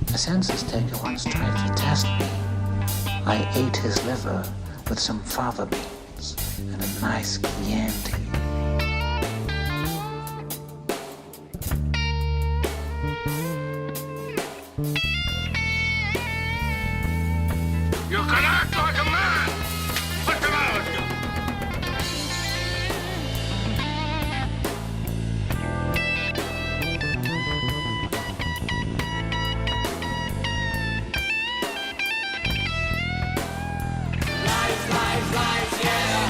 The census taker once tried to test me. I ate his liver with some fava beans and a nice Chianti. You can act like a man! What's the matter with you? Lies, yeah!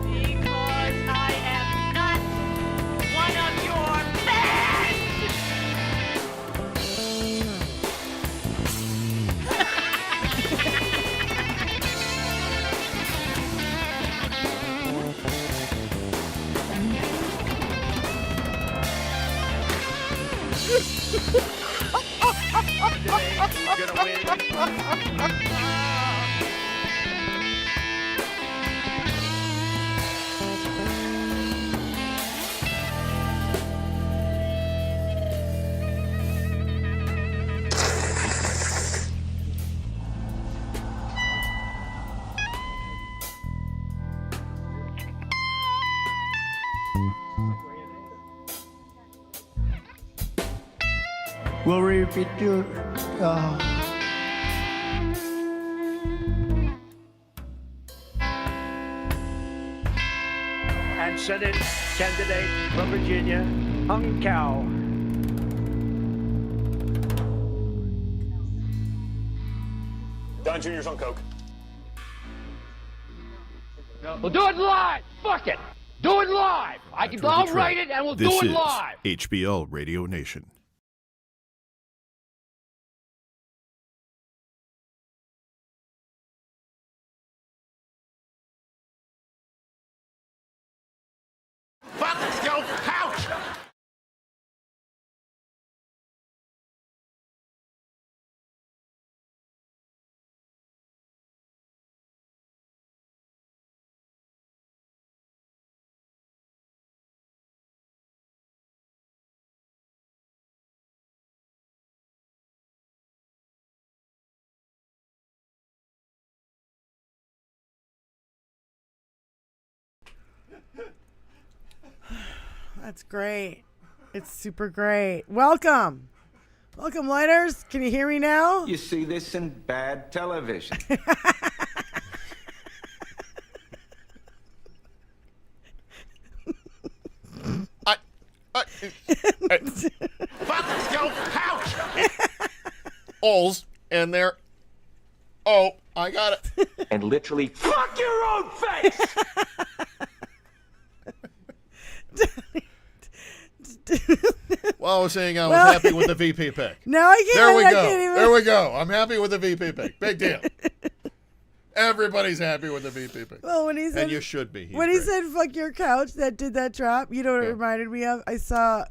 Because I am not one of your fans! Who's gonna win? We'll repeat you. And Senate candidate from Virginia, Hung Cow. Don Jr.'s on coke. We'll do it live. Fuck it. Do it live. I'll write it and we'll do it live. This is HBL Radio Nation. Fuck your couch! That's great. It's super great. Welcome. Welcome, lighters. Can you hear me now? You see this in bad television. Fuck your couch! Alls, and there. Oh, I got it. And literally, fuck your own face! Well, I was saying I was happy with the VP pick. No, I can't. There we I go. can't even. There we go. I'm happy with the VP pick. Big deal. Everybody's happy with the VP pick. Well, when he said, and you should be. When he said "fuck your couch," that did that drop. You know what it reminded me of? I saw,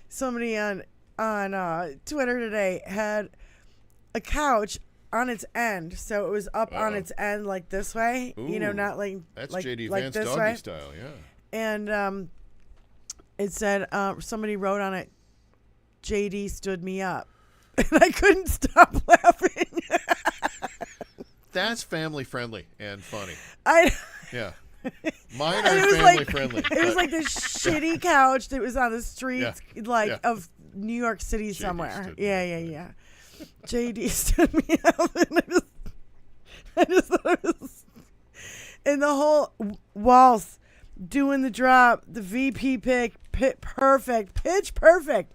somebody on Twitter today had a couch on its end, so it was up on its end like this way. Ooh, not like that's like, JD like Vance this doggy way. style, yeah. And it said somebody wrote on it, "JD stood me up," and I couldn't stop laughing. That's family friendly and funny. Yeah. Mine are family friendly. It was like this shitty couch that was on the streets, of New York City somewhere. Yeah. JD stood me up, and I just thought it was, and the whole waltz doing the drop, the VP pick, perfect, pitch perfect.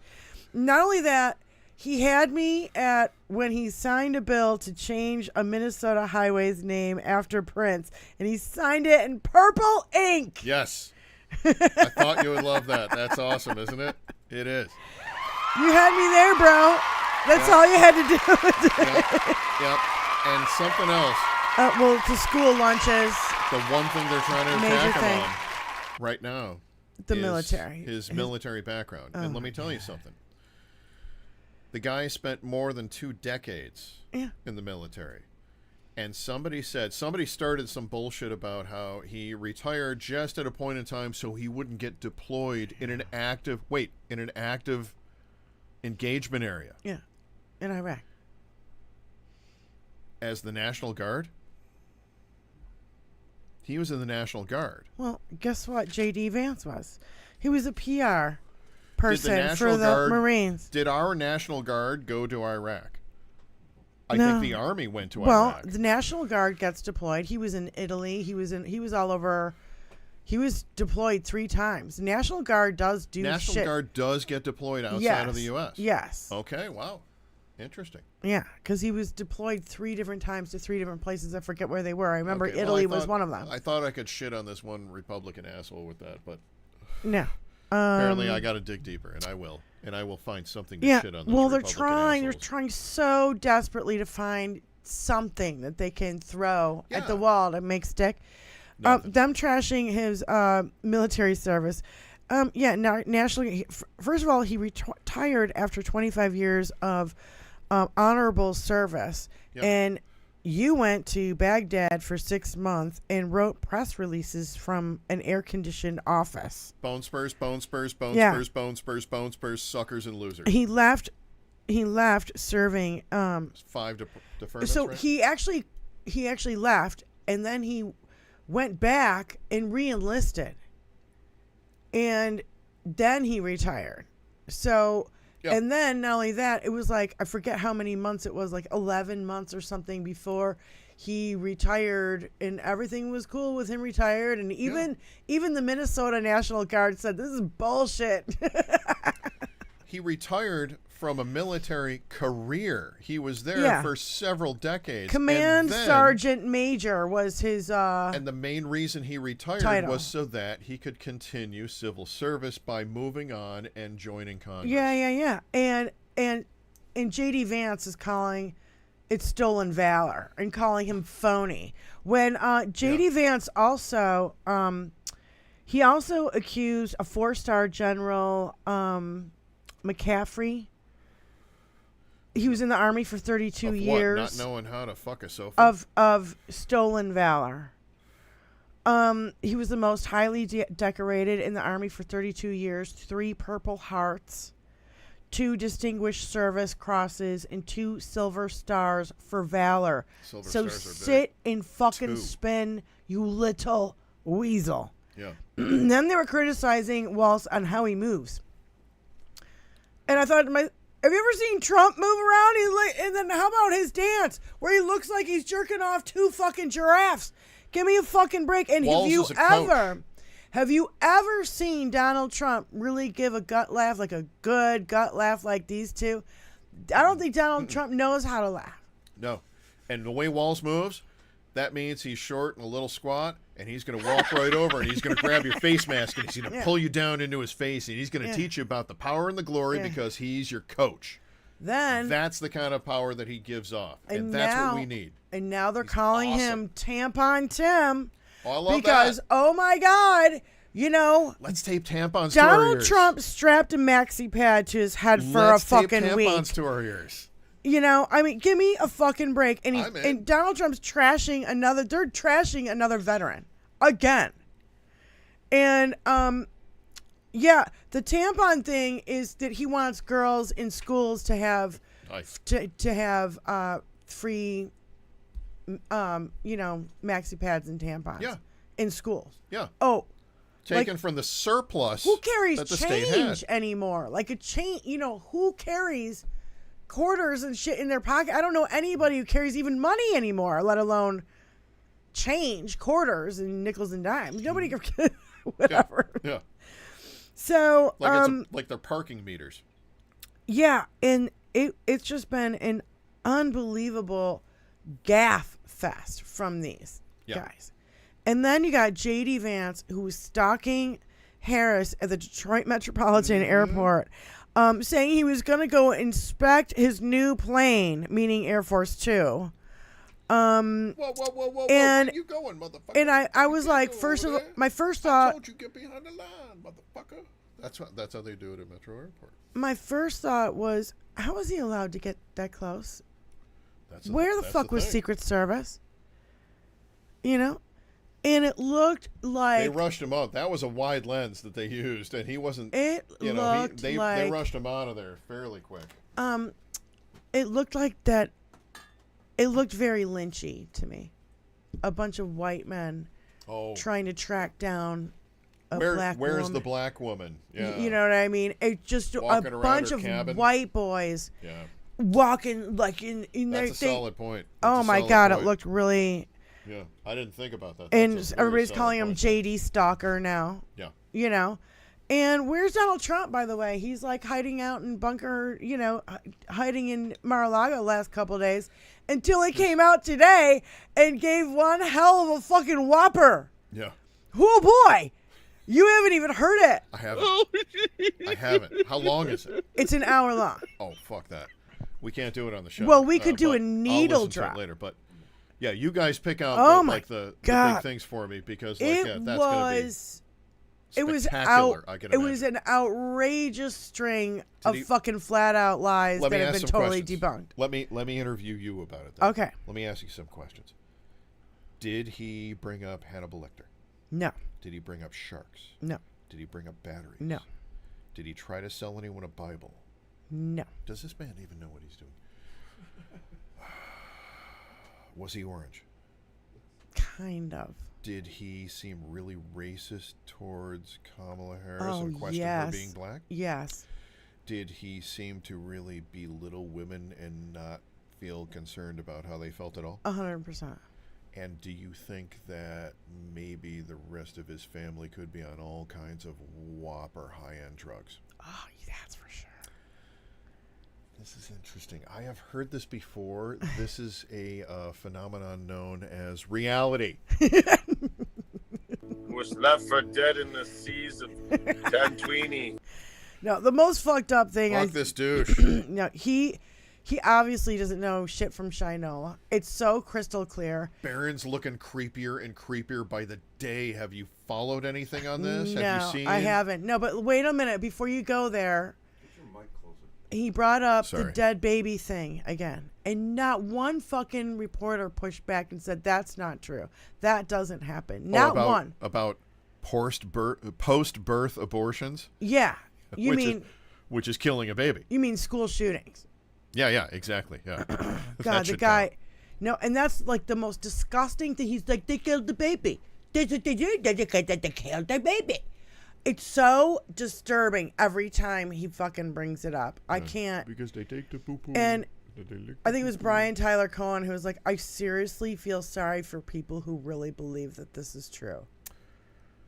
Not only that, he had me at when he signed a bill to change a Minnesota highway's name after Prince, and he signed it in purple ink. Yes. I thought you would love that. That's awesome, isn't it? It is. You had me there, bro. That's all you had to do. Yep. And something else. To school lunches. The one thing they're trying to Major attack him thing. on right now. The is military. His military background. And let me tell you something. The guy spent more than 2 decades in the military. And somebody started some bullshit about how he retired just at a point in time so he wouldn't get deployed in an active engagement area. Yeah, in Iraq. As the National Guard? He was in the National Guard. Well, guess what J.D. Vance was? He was a PR person for the Marines. Did our National Guard go to Iraq? I think the Army went to Iraq. Well, the National Guard gets deployed. He was in Italy. He was all over. He was deployed 3 times. The National Guard does do National Guard does get deployed outside of the U.S.? Yes. Okay, wow. Interesting. Yeah, because he was deployed 3 different times to 3 different places. I forget where they were. I remember Italy was one of them. I thought I could shit on this one Republican asshole with that, but no. Apparently I got to dig deeper, and I will. And I will find something to shit on those well, they're Republican They're trying so desperately to find something that they can throw at the wall to make stick. Them trashing his military service. Nationally, first of all, he retired after 25 years of honorable service. Yep. And you went to Baghdad for 6 months and wrote press releases from an air-conditioned office. Bone spurs, suckers and losers. He left serving 5 deferments. So right? he actually left, and then he went back and re-enlisted. And then he retired. So Yep. And then not only that, it was like, I forget how many months it was, like 11 months or something before he retired, and everything was cool with him retired. And even the Minnesota National Guard said, this is bullshit. He retired from a military career. He was there for several decades. Command Sergeant Major was his and the main reason he retired title. Was so that he could continue civil service by moving on and joining Congress. Yeah. And J.D. Vance is calling it stolen valor and calling him phony. When J.D. Vance also he also accused a 4-star general McCaffrey. He was in the Army for 32 years. Not knowing how to fuck a sofa? Of stolen valor. He was the most highly decorated in the Army for 32 years, 3 Purple Hearts, 2 Distinguished Service Crosses, and 2 Silver Stars for valor. Silver so stars are sit big. and fucking 2. spin, you little weasel. Yeah. Then they were criticizing Walz on how he moves. And I thought to myself, have you ever seen Trump move around? He's like, and then how about his dance where he looks like he's jerking off 2 fucking giraffes? Give me a fucking break. And Walz have you ever seen Donald Trump really give a gut laugh, like a good gut laugh like these two? I don't think Donald Trump knows how to laugh. No. And the way Walz moves, that means he's short and a little squat, and he's going to walk right over, and he's going to grab your face mask, and he's going to pull you down into his face, and he's going to teach you about the power and the glory because he's your coach. Then that's the kind of power that he gives off, and that's what we need. And now they're calling him Tampon Tim. Oh, I love because, oh my God, you know. Let's tape tampons to our ears. Donald Trump strapped a maxi pad to his head for a fucking week. Let's tape tampons to our ears. You know, I mean, give me a fucking break. And Donald Trump's trashing another veteran again. And, yeah, the tampon thing is that he wants girls in schools to have, to have free, you know, maxi pads and tampons in schools. Yeah. Oh. Taken from the surplus. Who carries that the change state had. anymore? Like a chain, you know, who carries quarters and shit in their pocket? I don't know anybody who carries even money anymore, let alone change, quarters and nickels and dimes. Nobody can, whatever. Yeah. So, like they're parking meters. Yeah, and it's just been an unbelievable gaffe fest from these guys. And then you got J.D. Vance, who was stalking Harris at the Detroit Metropolitan Airport, saying he was going to go inspect his new plane, meaning Air Force Two. Whoa, where you going, motherfucker? And I was like, my first thought. I told you get behind the line, motherfucker. That's how they do it at Metro Airport. My first thought was, how was he allowed to get that close? Where the fuck was Secret Service? You know? And it looked like they rushed him out. That was a wide lens that they used, and he wasn't. They rushed him out of there fairly quick. It looked like that. It looked very lynchy to me. A bunch of white men trying to track down a black woman. Where's the black woman? Yeah. You know what I mean? It just walking a bunch of cabin. white boys. Yeah. Walking like in their. That's a solid point. Oh my God! It looked really. Yeah, I didn't think about that. And everybody's calling him JD Stalker now. Yeah. You know. And where's Donald Trump, by the way? He's like hiding out in bunker, you know, hiding in Mar-a-Lago last couple of days until he came out today and gave one hell of a fucking whopper. Yeah. Oh, boy. You haven't even heard it. I haven't. How long is it? It's an hour long. Oh, fuck that. We can't do it on the show. Well, we could do a needle I'll listen drop to it later, but yeah, you guys pick out the big things for me because that's going to be spectacular. It was an outrageous string of fucking flat out lies that have been totally debunked. Let me interview you about it then. Okay. Let me ask you some questions. Did he bring up Hannibal Lecter? No. Did he bring up sharks? No. Did he bring up batteries? No. Did he try to sell anyone a Bible? No. Does this man even know what he's doing? Was he orange? Kind of. Did he seem really racist towards Kamala Harris and question her being black? Yes. did he seem to really belittle women and not feel concerned about how they felt at all? 100%. And do you think that maybe the rest of his family could be on all kinds of whopper high-end drugs? Oh, that's for sure. This is interesting. I have heard this before. This is a phenomenon known as reality. Was left for dead in the seas of Tatooine. No, the most fucked up thing. Fuck this douche. No, he obviously doesn't know shit from Shinola. It's so crystal clear. Baron's looking creepier and creepier by the day. Have you followed anything on this? No, have you seen? I haven't. No, but wait a minute before you go there. He brought up the dead baby thing again. And not one fucking reporter pushed back and said, that's not true. That doesn't happen. Not one. About post-birth abortions? Yeah. Which is killing a baby. You mean school shootings. Yeah, exactly. Yeah. God, the guy. No, and that's like the most disgusting thing. He's like, they killed the baby. They killed the baby. It's so disturbing every time he fucking brings it up. I can't. Because they take the poo-poo. And I think it was Brian Tyler Cohen who was like, I seriously feel sorry for people who really believe that this is true.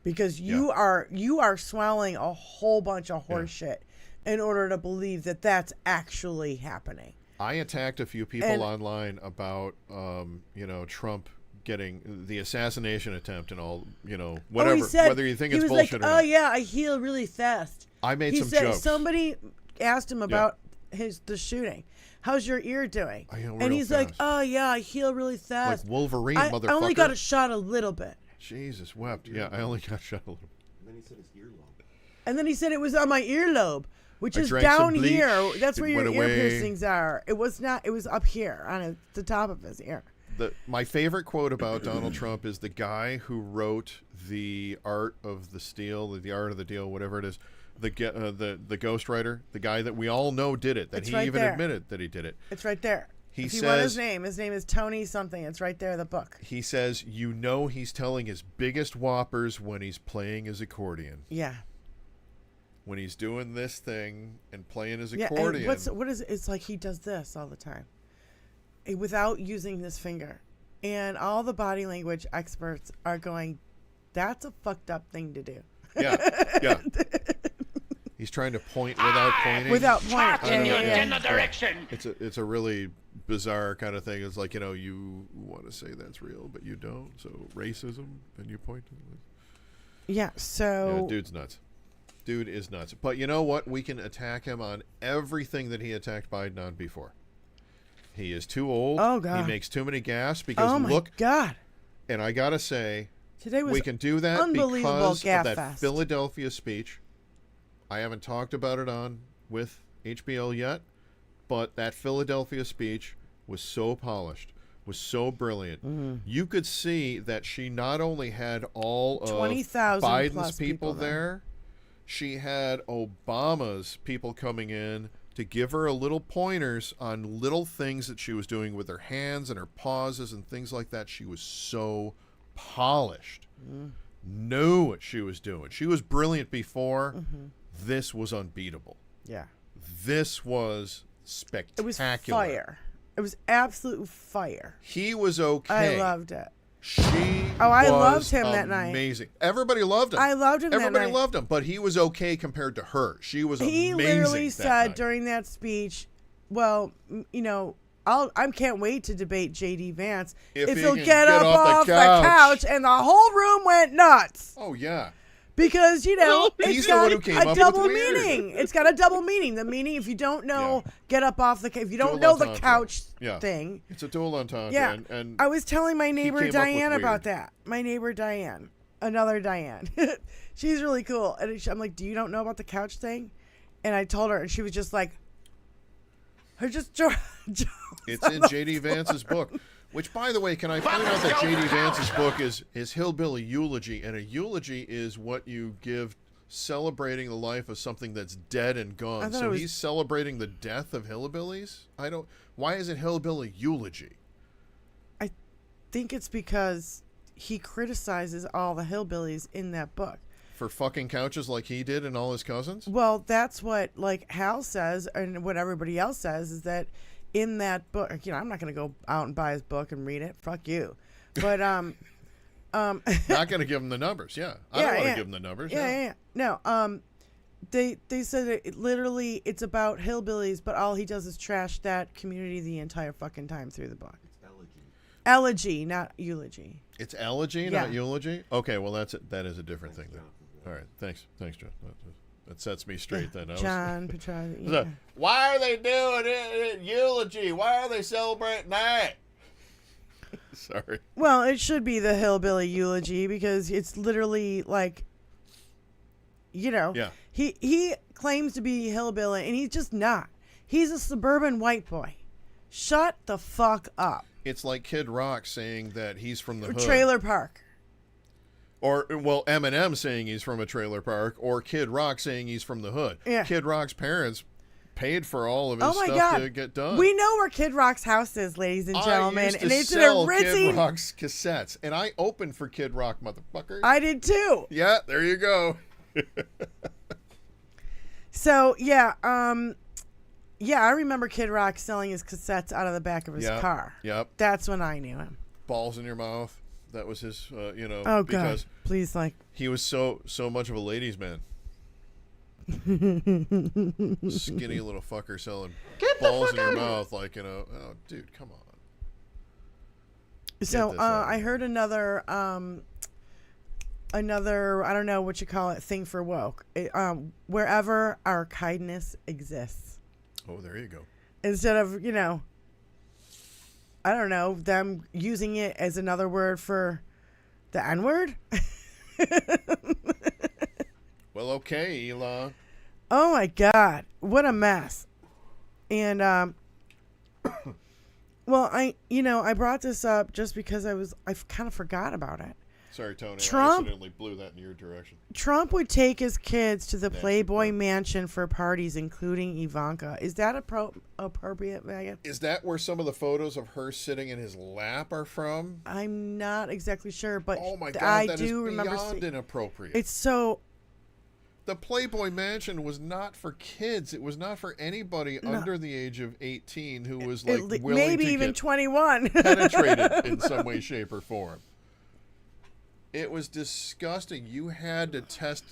Because you are swallowing a whole bunch of horse shit in order to believe that that's actually happening. I attacked a few people online about, Trump getting the assassination attempt and all, whatever, whether you think it's bullshit or not. Oh yeah, I heal really fast. I made some jokes. Somebody asked him about the shooting. How's your ear doing? And he's like, oh yeah, I heal really fast. Like Wolverine, motherfucker. I only got a shot a little bit. Jesus wept. Yeah, I only got shot a little bit. And then he said his earlobe. And then he said it was on my earlobe, which is down here. That's where your ear piercings are. It was not. It was up here on the top of his ear. My favorite quote about Donald Trump is the guy who wrote The Art of the Steal, The Art of the Deal, whatever it is, the ghostwriter, the guy that we all know did it, that he even admitted that he did it. It's right there. If you want his name is Tony something. It's right there in the book. He says, he's telling his biggest whoppers when he's playing his accordion. Yeah. When he's doing this thing and playing his accordion. It's like he does this all the time. Without using his finger. And all the body language experts are going, that's a fucked up thing to do. Yeah. He's trying to point without pointing. Without pointing. In your general direction. It's a really bizarre kind of thing. It's like, you want to say that's real, but you don't. So racism, and you point to it. Yeah, so... Yeah, dude's nuts. Dude is nuts. But you know what? We can attack him on everything that he attacked Biden on before. He is too old. Oh, God. He makes too many gaffes because look. God. And I got to say, today was we can do that because of that fest. Philadelphia speech. I haven't talked about it with HBO yet, but that Philadelphia speech was so polished, was so brilliant. Mm-hmm. You could see that she not only had all of 20,000 Biden's people there, she had Obama's people coming in to give her a little pointers on little things that she was doing with her hands and her pauses and things like that. She was so polished. Knew what she was doing. She was brilliant before. Mm-hmm. This was unbeatable. Yeah. This was spectacular. It was fire. It was absolute fire. He was okay. I loved it. I loved him that night. Amazing. Everybody loved him. I loved him Everybody that night. loved him, but he was okay compared to her. She was amazing. He literally that said night. during that speech, well, I can't wait to debate J.D. Vance if he'll get up off the couch. And the whole room went nuts. Oh, yeah. Because, it's got a double meaning. It's got a double meaning. The meaning, if you don't know, get up off the couch. If you don't know the couch thing. It's a dual entendre. Yeah. And I was telling my neighbor Diane about that. My neighbor Diane. Another Diane. She's really cool. And I'm like, do you don't know about the couch thing? And I told her, and she was just like, it's in J.D. Vance's book. Which, by the way, can I point out that J.D. Vance's book is Hillbilly Eulogy, and a eulogy is what you give celebrating the life of something that's dead and gone. So he's celebrating the death of hillbillies? Why is it Hillbilly Eulogy? I think it's because he criticizes all the hillbillies in that book. For fucking couches like he did and all his cousins? Well, that's what like Hal says, and what everybody else says is that in that book, I'm not going to go out and buy his book and read it. Fuck you. But not going to give him the numbers. Yeah, I don't want to give him the numbers. Yeah. No. They said it's about hillbillies, but all he does is trash that community the entire fucking time through the book. Elegy, not eulogy. It's elegy, not eulogy. Okay, well that is a different thing then. All right, thanks, John. That sets me straight then. John Petrarca. Yeah. Why are they doing it eulogy? Why are they celebrating that? Sorry. Well, it should be the hillbilly eulogy because it's literally like, Yeah. He claims to be hillbilly and he's just not. He's a suburban white boy. Shut the fuck up. It's like Kid Rock saying that he's from the hood. Trailer park. Or, well, Eminem saying he's from a trailer park, or Kid Rock saying he's from the hood. Yeah. Kid Rock's parents paid for all of his stuff to get done. We know where Kid Rock's house is, ladies and gentlemen. I used to and it's sell in a ritzy... Kid Rock's cassettes, and I opened for Kid Rock, motherfucker. I did too. Yeah, there you go. So, I remember Kid Rock selling his cassettes out of the back of his car. Yep. That's when I knew him. Balls in your mouth. That was his, Oh, because God. Please, he was so much of a ladies' man. Skinny little fucker selling balls in your mouth, oh, dude, come on. So, I heard another, I don't know what you call it, thing for woke. Wherever our kindness exists. Oh, there you go. Instead of, I don't know, them using it as another word for the N-word. Well, okay, Elon. Oh my God, what a mess. And well, I brought this up just because I kind of forgot about it. Sorry, Tony. Trump, I accidentally blew that in your direction. Trump would take his kids to the Playboy Mansion for parties, including Ivanka. Is that appropriate, Megan? Is that where some of the photos of her sitting in his lap are from? I'm not exactly sure, but oh my God, I that do is remember beyond inappropriate. It's so... The Playboy Mansion was not for kids. It was not for anybody under the age of 18 who was willing maybe to even get 21 penetrated in some way, shape, or form. It was disgusting. You had to test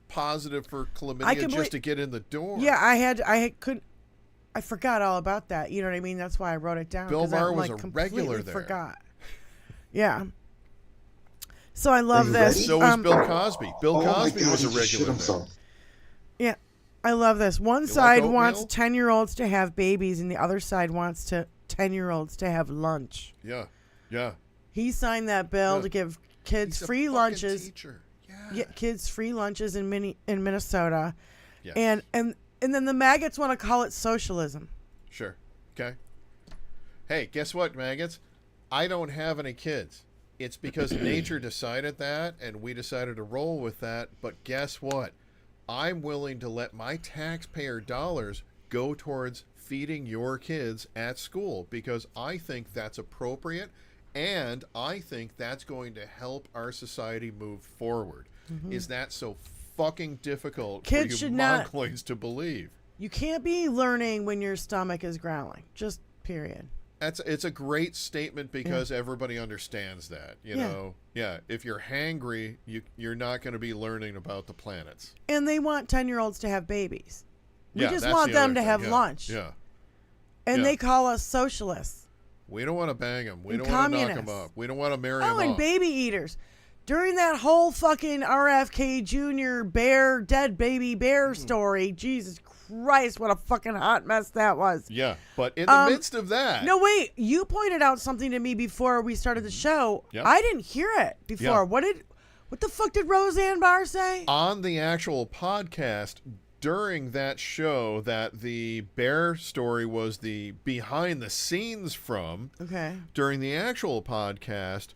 positive for chlamydia just to get in the door. Yeah, I forgot all about that. You know what I mean? That's why I wrote it down. Bill Maher was a completely regular there. Forgot. Yeah. So I love this. So was Bill Cosby. Bill Cosby was a regular there. Yeah. I love this. One side wants 10-year-olds to have babies, and the other side wants 10-year-olds to have lunch. Yeah. Yeah. He signed that bill to give kids free lunches. Yeah. Kids free lunches in Minnesota. Yes. And then the maggots want to call it socialism. Sure. Okay. Hey, guess what, maggots? I don't have any kids. It's because nature decided that, and we decided to roll with that. But guess what? I'm willing to let my taxpayer dollars go towards feeding your kids at school because I think that's appropriate, and I think that's going to help our society move forward. Mm-hmm. Is that so fucking difficult for you mongoloids to believe? You can't be learning when your stomach is growling. Just period. It's a great statement because everybody understands that, you know. Yeah, if you're hangry, you're not going to be learning about the planets. And they want 10-year-olds to have babies. We just want them to have lunch. Yeah. And they call us socialists. We don't want to bang them. We don't want to knock them up. We don't want to marry them off. Oh, and baby eaters. During that whole fucking RFK Jr. dead baby bear story, Jesus Christ, what a fucking hot mess that was. Yeah, but in the midst of that... No, wait, you pointed out something to me before we started the show. Yep. I didn't hear it before. Yeah. What the fuck did Roseanne Barr say? On the actual podcast, during that show, that the bear story was the behind the scenes from. Okay. During the actual podcast...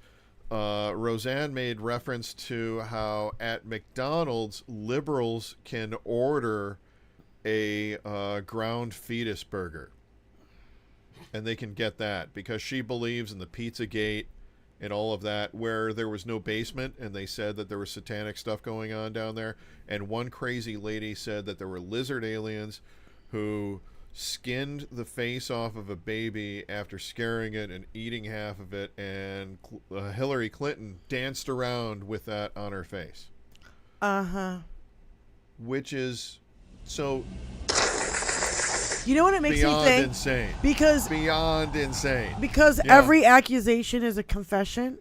Roseanne made reference to how at McDonald's liberals can order a ground fetus burger, and they can get that because she believes in the Pizzagate and all of that, where there was no basement, and they said that there was satanic stuff going on down there. And one crazy lady said that there were lizard aliens who skinned the face off of a baby after scaring it and eating half of it, and Hillary Clinton danced around with that on her face. Uh-huh. Which is so... You know what it makes me think? Beyond insane. Because beyond insane. Because every accusation is a confession.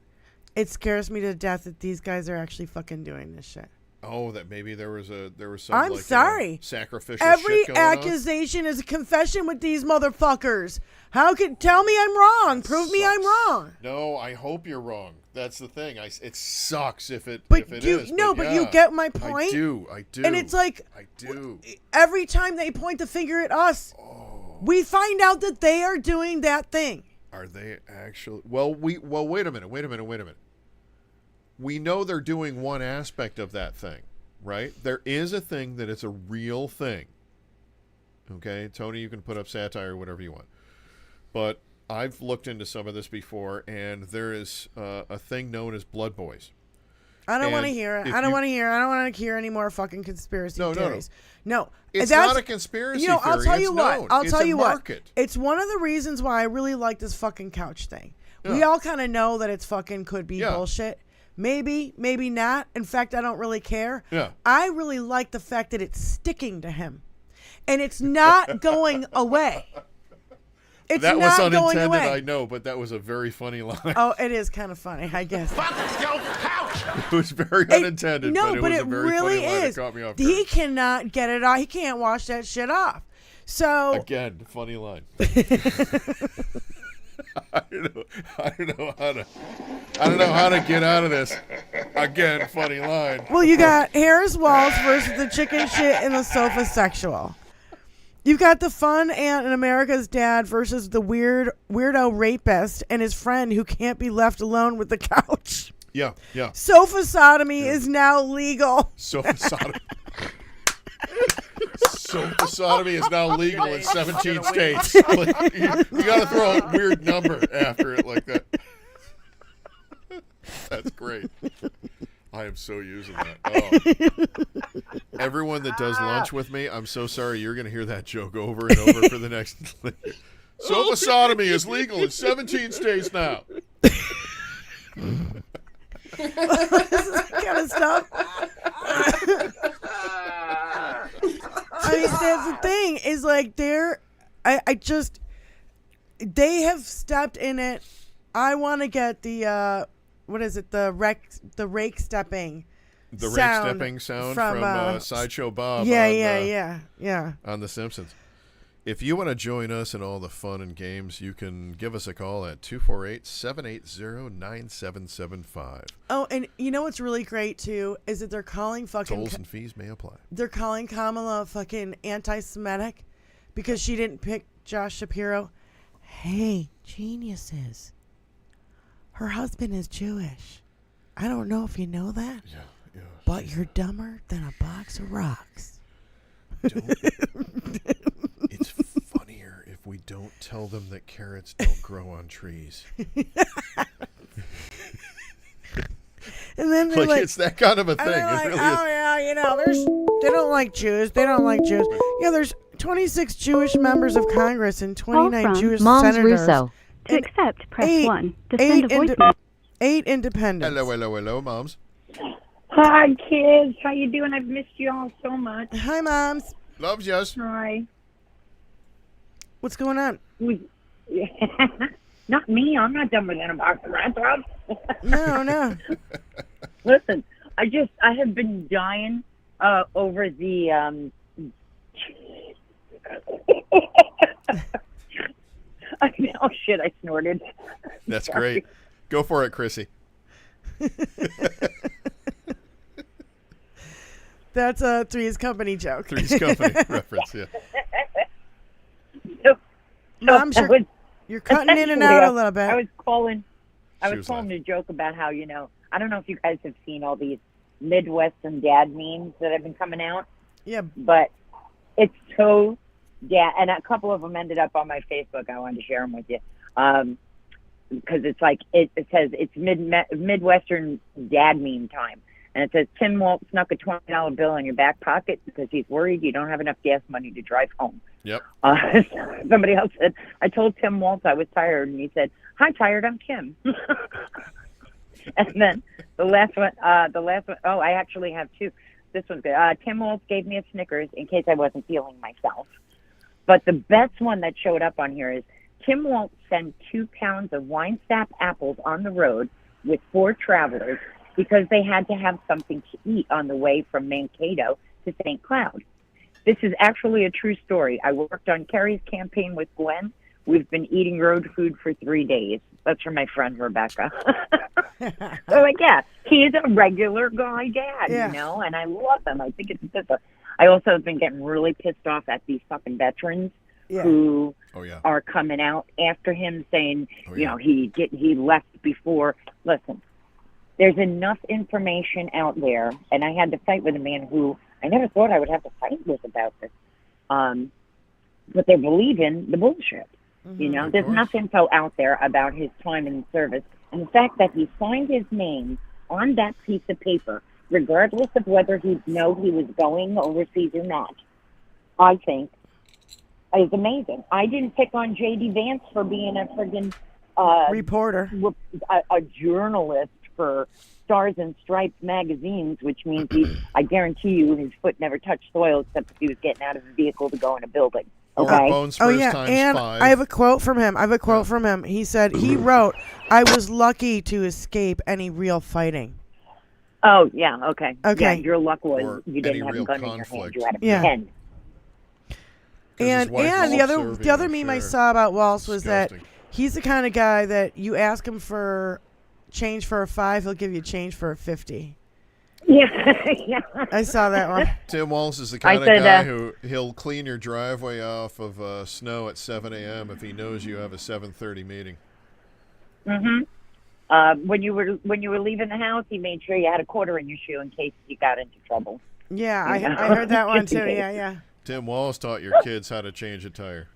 It scares me to death that these guys are actually fucking doing this shit. Oh, that maybe there was some. I'm like, sorry. Sacrificial. Every shit going accusation is a confession with these motherfuckers. How can tell me I'm wrong? Prove me I'm wrong. No, I hope you're wrong. That's the thing. It sucks if it is. No, but you get my point. I do. And it's like I do. Every time they point the finger at us, we find out that they are doing that thing. Are they actually? Well, wait a minute. We know they're doing one aspect of that thing, right? There is a thing that it's a real thing. Okay, Tony, you can put up satire or whatever you want. But I've looked into some of this before, and there is a thing known as blood boys. I don't want to hear it. I don't want to hear any more fucking conspiracy theories. No, it's not a conspiracy theory. I'll tell you what. I'll tell you what. It's one of the reasons why I really like this fucking couch thing. Yeah. We all kind of know that it's fucking could be bullshit. Maybe, maybe not. In fact, I don't really care. Yeah. I really like the fact that it's sticking to him, and it's not going away. It's that not was going unintended, away. I know, but that was a very funny line. Oh, it is kind of funny, I guess. It was very unintended, but it was a very really funny line. is. It caught me off guard. He cannot get it off. He can't wash that shit off. So again, funny line. I don't know how to get out of this. Again, funny line. Well, you got Harris Walz versus the chicken shit and the sofa sexual. You've got the fun aunt and America's dad versus the weirdo rapist and his friend who can't be left alone with the couch. Yeah. Sofa sodomy is now legal. Sofa sodomy. Sofa sodomy is now legal in 17 states. You got to throw a weird number after it like that. That's great. I am so using that. Oh. Everyone that does lunch with me, I'm so sorry. You're going to hear that joke over and over for the next. Sofa sodomy is legal in 17 states now. This kind of stuff. I mean, that's the thing is like they have stepped in it. I want to get the what is it? The rake stepping. The rake stepping sound from Sideshow Bob. Yeah. On The Simpsons. If you want to join us in all the fun and games, you can give us a call at 248-780-9775. Oh, and you know what's really great, too, is that they're calling fucking... Tolls and fees may apply. They're calling Kamala fucking anti-Semitic because she didn't pick Josh Shapiro. Hey, geniuses. Her husband is Jewish. I don't know if you know that. Yeah. But you're dumber than a box of rocks. It's funnier if we don't tell them that carrots don't grow on trees. And then they're like, it's that kind of a thing. Like, it really yeah, they don't like Jews. Yeah, there's 26 Jewish members of Congress and 29 Jewish Moms senators. Russo. To accept, press 1. To send a voicemail. 8 independents. Hello, moms. Hi, kids. How you doing? I've missed you all so much. Hi, moms. Loves yous. Hi. What's going on? Not me. I'm not dumber than a box of rat dogs. No. Listen, I have been dying over the oh shit! I snorted. That's great. Go for it, Chrissy. That's a Three's Company joke. Three's Company reference, yeah. Mom, you're cutting in and out a little bit. I was calling to joke about how, I don't know if you guys have seen all these Midwestern dad memes that have been coming out. Yeah. But it's so, and a couple of them ended up on my Facebook. I wanted to share them with you. because it's like it says it's Midwestern dad meme time, and it says Tim Waltz snuck a $20 bill in your back pocket because he's worried you don't have enough gas money to drive home. Yep. Somebody else said, I told Tim Waltz I was tired, and he said, "Hi, tired. I'm Kim." And then the last one. Oh, I actually have two. This one's good. Tim Waltz gave me a Snickers in case I wasn't feeling myself. But the best one that showed up on here is Tim Waltz sent 2 pounds of Weinstap apples on the road with 4 travelers because they had to have something to eat on the way from Mankato to St. Cloud. This is actually a true story. I worked on Kerry's campaign with Gwen. We've been eating road food for 3 days. That's from my friend Rebecca. So, like, yeah, he is a regular guy dad, you know, and I love him. I think it's just I also have been getting really pissed off at these fucking veterans who are coming out after him saying, you know, he left before. Listen, there's enough information out there, and I had to fight with a man who I never thought I would have to fight with about this. But they're believing the bullshit. You know, there's enough info out there about his time in service. And the fact that he signed his name on that piece of paper, regardless of whether he was going overseas or not, I think is amazing. I didn't pick on J.D. Vance for being a friggin' reporter, a journalist for Stars and Stripes magazines, which means I guarantee you his foot never touched soil except if he was getting out of a vehicle to go in a building. Okay. And I have a quote from him. He said he wrote, "I was lucky to escape any real fighting." Oh yeah, okay. Okay. Yeah, your luck was you didn't have a gun in your hand. You had a pen. And the other meme I saw about Waltz was that he's the kind of guy that you ask him for change for a 5, he'll give you change for a 50. Yeah. I saw that one. Tim Waltz is the kind of guy who he'll clean your driveway off of snow at 7 a.m. if he knows you have a 7:30 meeting. When you were leaving the house, he made sure you had a quarter in your shoe in case you got into trouble. Yeah, I heard that one too. Yeah. Tim Waltz taught your kids how to change a tire.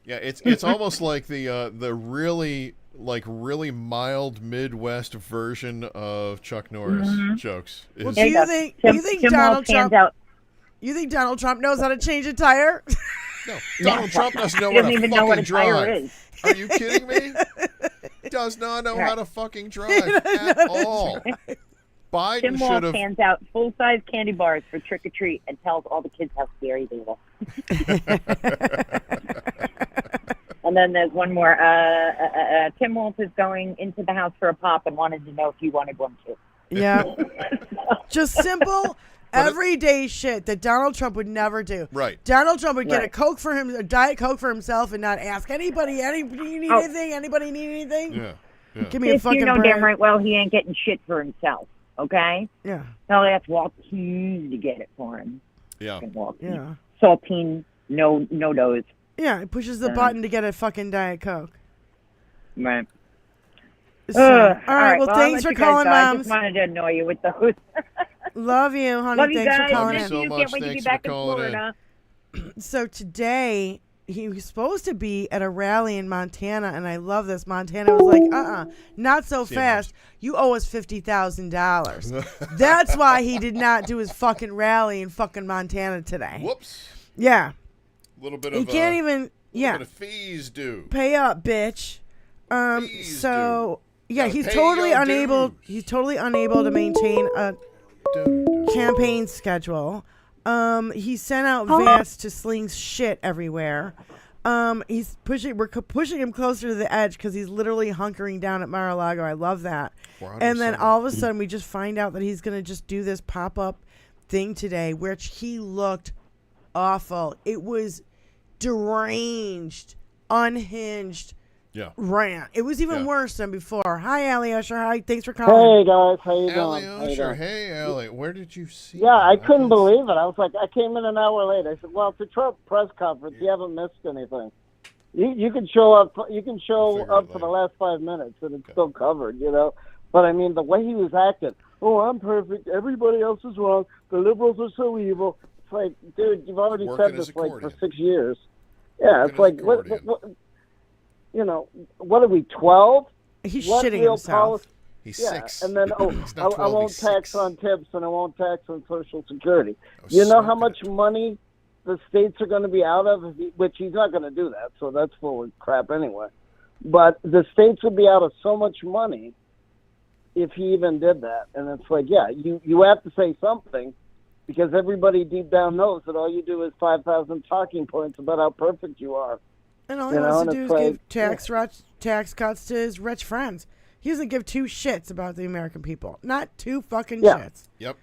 Yeah, it's almost like the really mild Midwest version of Chuck Norris jokes. Well, do you think Donald Trump? You think Donald Trump knows how to change a tire? No, Donald Trump doesn't know how to drive. Are you kidding me? Does not know how to fucking drive at all. Biden Tim Waltz hands out full-size candy bars for trick or treat and tells all the kids how scary they look. And then there's one more. Tim Waltz is going into the house for a pop and wanted to know if you wanted one too. Yeah. Just simple, everyday shit that Donald Trump would never do. Right. Donald Trump would get a Diet Coke for himself and not ask anybody, you need anything? Anybody need anything? Yeah. Give me a fucking damn bread. right well he ain't getting shit for himself. Okay? Yeah. He'll ask Waltine to get it for him. Yeah. Yeah. Saltine, no dose. Yeah, he pushes the button to get a fucking Diet Coke. Right. So, all right, well, thanks for calling, Moms. I just wanted to annoy you with those. Love you, honey. Love you Thanks guys. for calling Love in. you so much. Can't wait to be back in Florida. So today, he was supposed to be at a rally in Montana, and I love this. Montana was like, not so fast. You owe us $50,000. That's why he did not do his fucking rally in fucking Montana today. Whoops. Yeah. A little bit he of can't even bit of fees due. Pay up, bitch. He's totally unable. Dues. He's totally unable to maintain a campaign schedule. He sent out Vance to sling shit everywhere. We're pushing him closer to the edge because he's literally hunkering down at Mar-a-Lago. I love that. And then all of a sudden we just find out that he's gonna just do this pop-up thing today, which he looked awful. It was deranged, unhinged rant. It was even worse than before. Hi, Allie Usher. Hi, thanks for calling. Hey, guys. How you Allie doing? Usher. Hey, Allie. Where did you see Yeah, I couldn't believe it. I was like, I came in an hour late. I said, well, it's a Trump press conference. You haven't missed anything. You can show up. You can show up for the last 5 minutes, and it's still covered, you know. But I mean, the way he was acting. Oh, I'm perfect. Everybody else is wrong. The liberals are so evil. It's like, dude, you've already said this like for 6 years. Yeah, it's like what you know, what are we, 12? He's what shitting real himself. Policy? He's Yeah, 6. and then, He's I not 12, won't he's tax 6. on tips and I won't tax on Social Security. I was You know how smoking much money the states are going to be out of, which he's not going to do that, so that's full of crap anyway. But the states would be out of so much money if he even did that. And it's like, yeah, you have to say something, because everybody deep down knows that all you do is 5,000 talking points about how perfect you are. And all he wants to do is give tax cuts to his rich friends. He doesn't give 2 shits about the American people. Not 2 fucking shits. Yep.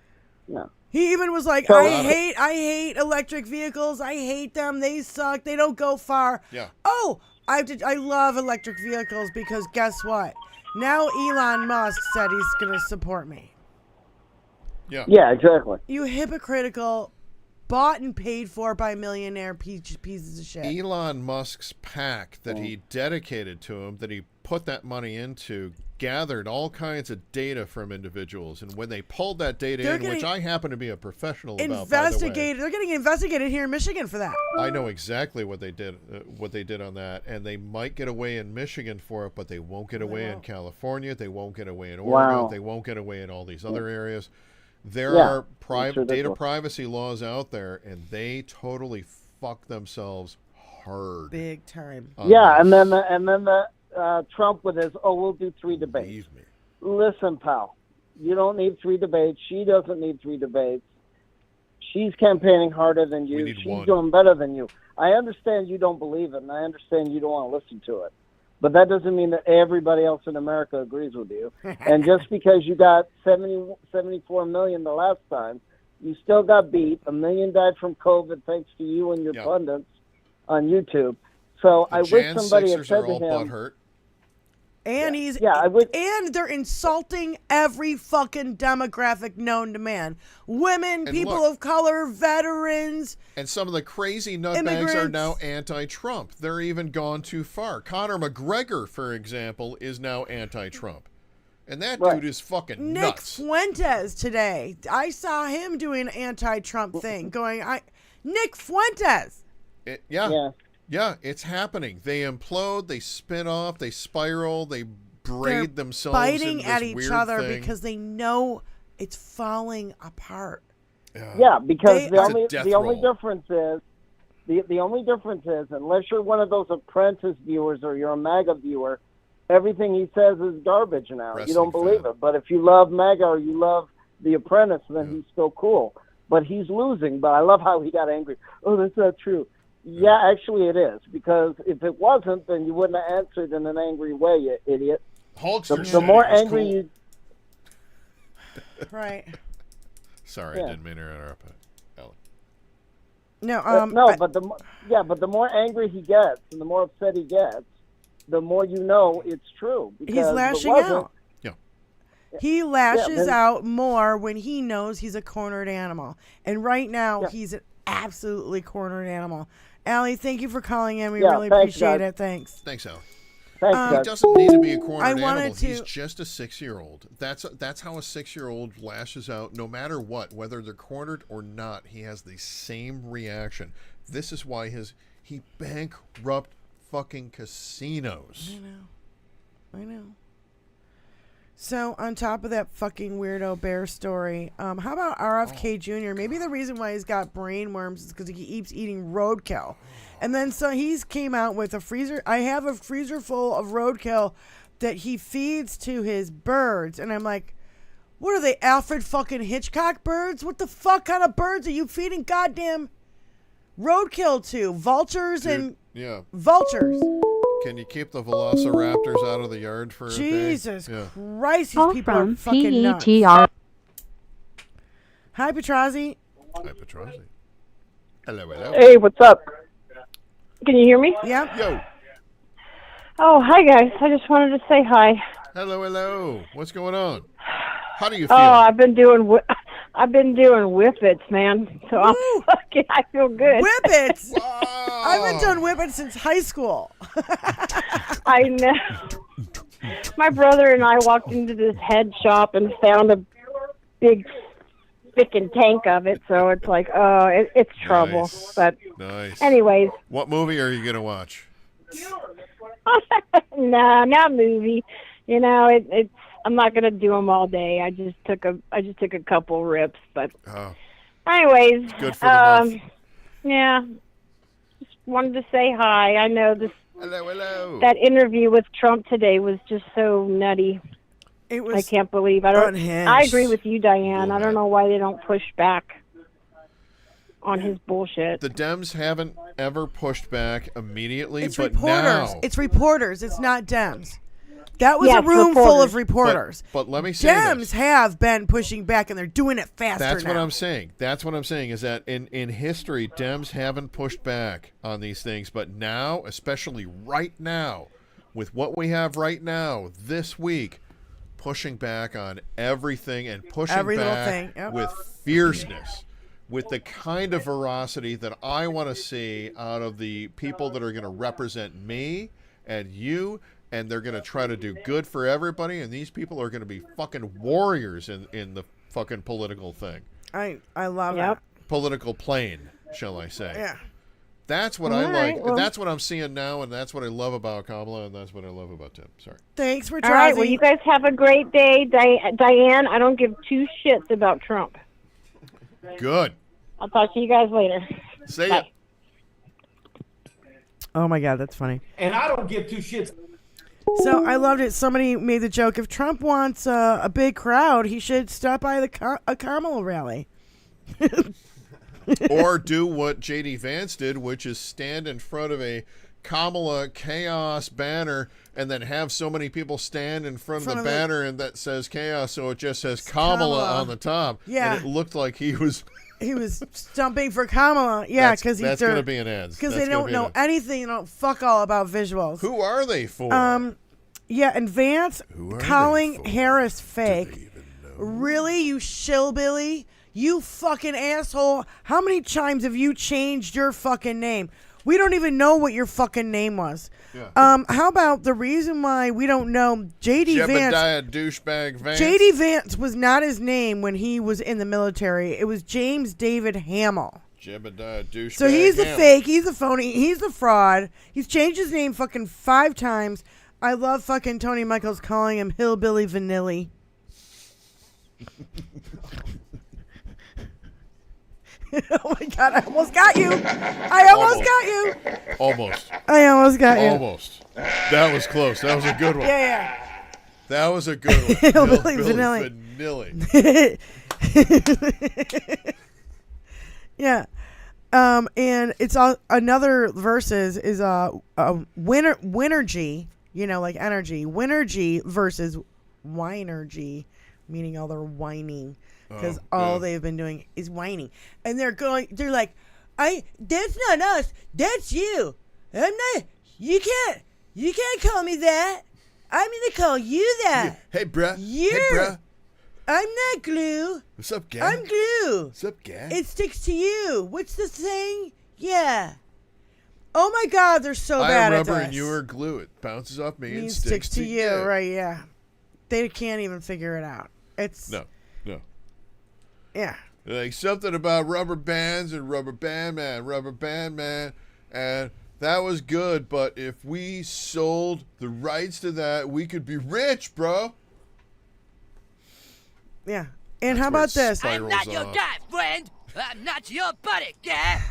Yeah. He even was like, I hate electric vehicles. I hate them. They suck. They don't go far. Yeah. Oh, I love electric vehicles because guess what? Now Elon Musk said he's going to support me. Yeah. Yeah, exactly. You hypocritical, bought and paid for by millionaire pieces of shit. Elon Musk's PAC that he dedicated to him, that he put that money into, gathered all kinds of data from individuals, and when they pulled that data which I happen to be a professional about, by the way, they're getting investigated here in Michigan for that. I know exactly what they did on that, and they might get away in Michigan for it, but they won't get away in California. They won't get away in Oregon. Wow. They won't get away in all these other areas. There are data privacy laws out there, and they totally fuck themselves hard, big time. Yeah, and then the Trump with his, we'll do 3 debates. Believe me. Listen, pal, you don't need 3 debates. She doesn't need 3 debates. She's campaigning harder than you. She's doing better than you. I understand you don't believe it, and I understand you don't want to listen to it. But that doesn't mean that everybody else in America agrees with you. And just because you got 74 million the last time, you still got beat. 1 million died from COVID thanks to you and your pundits on YouTube. So I wish somebody had said to him, and and they're insulting every fucking demographic known to man. Women, people of color, veterans. And some of the crazy nutbags are now anti-Trump. They're even gone too far. Conor McGregor, for example, is now anti-Trump. And that dude is fucking nuts. Nick Fuentes today. I saw him doing an anti-Trump thing. Nick Fuentes. Yeah, it's happening. They implode, they spin off, they spiral, they braid themselves biting into this at each weird other thing. because they know it's falling apart. Yeah, because the only difference is the only difference is, unless you're one of those Apprentice viewers or you're a MAGA viewer, everything he says is garbage now. You don't believe it. But if you love MAGA or you love The Apprentice, then he's still cool. But he's losing. But I love how he got angry. Oh, that's not true. Yeah, actually it is, because if it wasn't, then you wouldn't have answered in an angry way, you idiot. The more angry you... Right. Sorry, I didn't mean to interrupt. Ellie. No, but the more angry he gets and the more upset he gets, the more you know it's true. He's lashing out. Yeah. He lashes out more when he knows he's a cornered animal. And right now, he's an absolutely cornered animal. Allie, thank you for calling in. We really appreciate it. Thanks. Thanks, Allie. Thanks, he doesn't need to be a cornered animal. To... He's just a 6-year-old. That's how a 6-year-old lashes out, no matter what, whether they're cornered or not. He has the same reaction. This is why he bankrupt fucking casinos. I know. So, on top of that fucking weirdo bear story, how about RFK Jr.? Maybe the reason why he's got brain worms is because he keeps eating roadkill. And then so he's came out with a freezer. I have a freezer full of roadkill that he feeds to his birds. And I'm like, what are they, Alfred fucking Hitchcock birds? What the fuck kind of birds are you feeding goddamn roadkill to? Vultures and vultures. Can you keep the velociraptors out of the yard for a day? Jesus Christ, these people are fucking nuts. Hi, Petrazi. Hi, Petrazi. Hello. Hey, what's up? Can you hear me? Yeah. Yo. Oh, hi, guys. I just wanted to say hi. Hello. What's going on? How do you feel? Oh, I've been doing whippets, man. So I feel good. Whippets? I've been doing whippets since high school. I know. My brother and I walked into this head shop and found a big freaking tank of it. So it's like, it's trouble. Nice. But nice. Anyways. What movie are you going to watch? No, not movie. You know, it's. I'm not gonna do them all day. I just took a couple rips, but anyways, it's good for the month. Yeah. Just wanted to say hi. I know this. Hello. That interview with Trump today was just so nutty. It was. I can't believe. I don't. Unhinged. I agree with you, Diane. I don't know why they don't push back on his bullshit. The Dems haven't ever pushed back immediately, It's but reporters. now It's reporters. It's not Dems. That was Yes, a room reporters. full of reporters. But let me say Dems this. have been pushing back, and they're doing it faster That's now. what I'm saying. That's what I'm saying is that in history, Dems haven't pushed back on these things, but now, especially right now, with what we have right now, this week, pushing back on everything and pushing Every little back thing, yep. with fierceness, with the kind of veracity that I want to see out of the people that are going to represent me and you, and they're going to try to do good for everybody, and these people are going to be fucking warriors in the fucking political thing. I love it. Political plane, shall I say. Yeah. That's what All I right, like. well- That's what I'm seeing now, and that's what I love about Kamala, and that's what I love about Tim. Sorry. Thanks for All trying. right. Well, you guys have a great day, Diane. I don't give two shits about Trump. Good. I'll talk to you guys later. See ya. Bye. Oh my God, that's funny. And I don't give two shits. So I loved it. Somebody made the joke: if Trump wants a big crowd, he should stop by a Kamala rally. Or do what J.D. Vance did, which is stand in front of a Kamala chaos banner and then have so many people stand in front of the banner and that says chaos, so it just says Kamala on the top. Yeah. And it looked like he was stumping for Kamala. Yeah, because that's going to be an ad. Because they don't know anything. They don't fuck all about visuals. Who are they for? Yeah, and Vance calling Harris fake. Really, you shillbilly? You fucking asshole. How many times have you changed your fucking name? We don't even know what your fucking name was. Yeah. How about the reason why we don't know J.D. Vance? Jebediah douchebag Vance. J.D. Vance was not his name when he was in the military. It was James David Hamill. Jebediah douchebag. So he's the Hamill. fake. He's the phony. He's the fraud. He's changed his name fucking 5 times. I love fucking Tony Michaels calling him Hillbilly Vanilli. Oh my God, I almost got you. I almost got you. Almost. I almost got you. Almost. That was close. That was a good one. Yeah. That was a good one. Hillbilly Vanilli. Yeah. And it's another versus is Winergy, like energy. Winergy versus Winergy, meaning all their whining. Because all they've been doing is whining. And they're like, that's not us, that's you. You can't call me that. I'm going to call you that. Hey, bruh. I'm not glue. What's up, gang? I'm glue. What's up, gang? It sticks to you. What's the thing? Yeah. Oh my God, they're so bad at this. I'm rubber and you are glue. It bounces off me and sticks to you. Right, yeah. They can't even figure it out. It's... No. Yeah. Like something about rubber bands and rubber band man, and that was good, but if we sold the rights to that, we could be rich, bro. Yeah. And how about this? I'm not your guy, friend. I'm not your buddy, guy.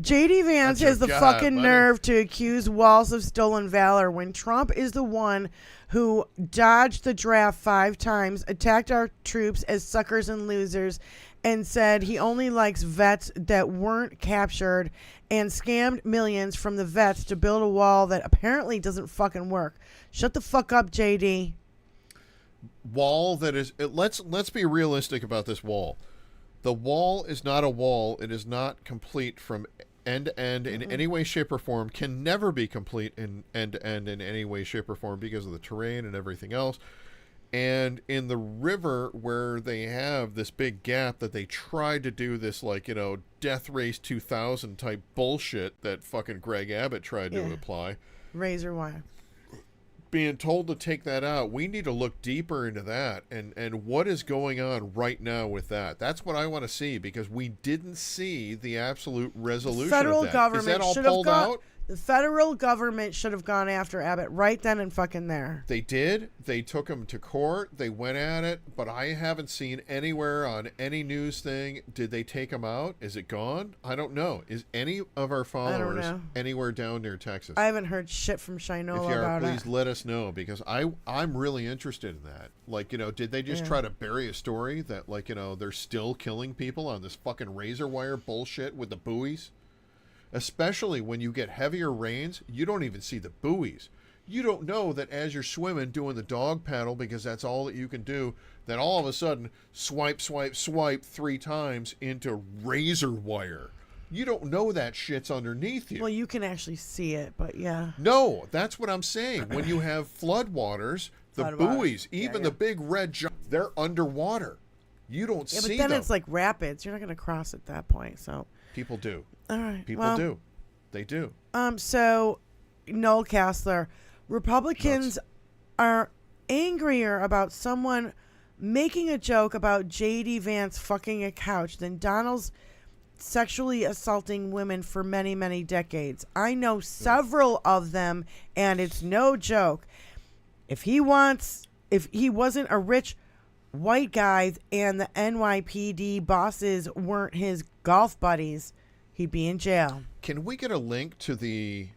J.D. Vance has the fucking nerve to accuse Walz of stolen valor when Trump is the one who dodged the draft 5 times, attacked our troops as suckers and losers, and said he only likes vets that weren't captured and scammed millions from the vets to build a wall that apparently doesn't fucking work. Shut the fuck up, J.D. Wall that is... Let's be realistic about this wall. The wall is not a wall. It is not complete from end to end in any way, shape, or form. Can never be complete in end to end in any way, shape, or form because of the terrain and everything else. And in the river where they have this big gap that they tried to do this Death Race 2000 type bullshit that fucking Greg Abbott tried to apply. Razor wire. Being told to take that out, we need to look deeper into that and what is going on right now with that. That's what I want to see because we didn't see the absolute resolution. Federal of that. government Is that all should have pulled gone. out? The federal government should have gone after Abbott right then and fucking there. They did. They took him to court. They went at it, but I haven't seen anywhere on any news thing. Did they take him out? Is it gone? I don't know. Is any of our followers anywhere down near Texas? I haven't heard shit from Shinola if you are, about please it. let us know, because I'm really interested in that. Like, did they just try to bury a story that, like, they're still killing people on this fucking razor wire bullshit with the buoys? Especially when you get heavier rains, you don't even see the buoys. You don't know that as you're swimming, doing the dog paddle, because that's all that you can do, that all of a sudden, swipe 3 times into razor wire. You don't know that shit's underneath you. Well, you can actually see it, but yeah. No, that's what I'm saying. When you have floodwaters, the buoys, even the big red, they're underwater. You don't see them. Yeah, but then it's like rapids. You're not going to cross at that point, so. People do. All right. People do. They do. So, Noel Castler, Republicans are angrier about someone making a joke about J.D. Vance fucking a couch than Donald's sexually assaulting women for many, many decades. I know several of them, and it's no joke. If he wasn't a rich white guy and the NYPD bosses weren't his golf buddies, he'd be in jail. Can we get a link to the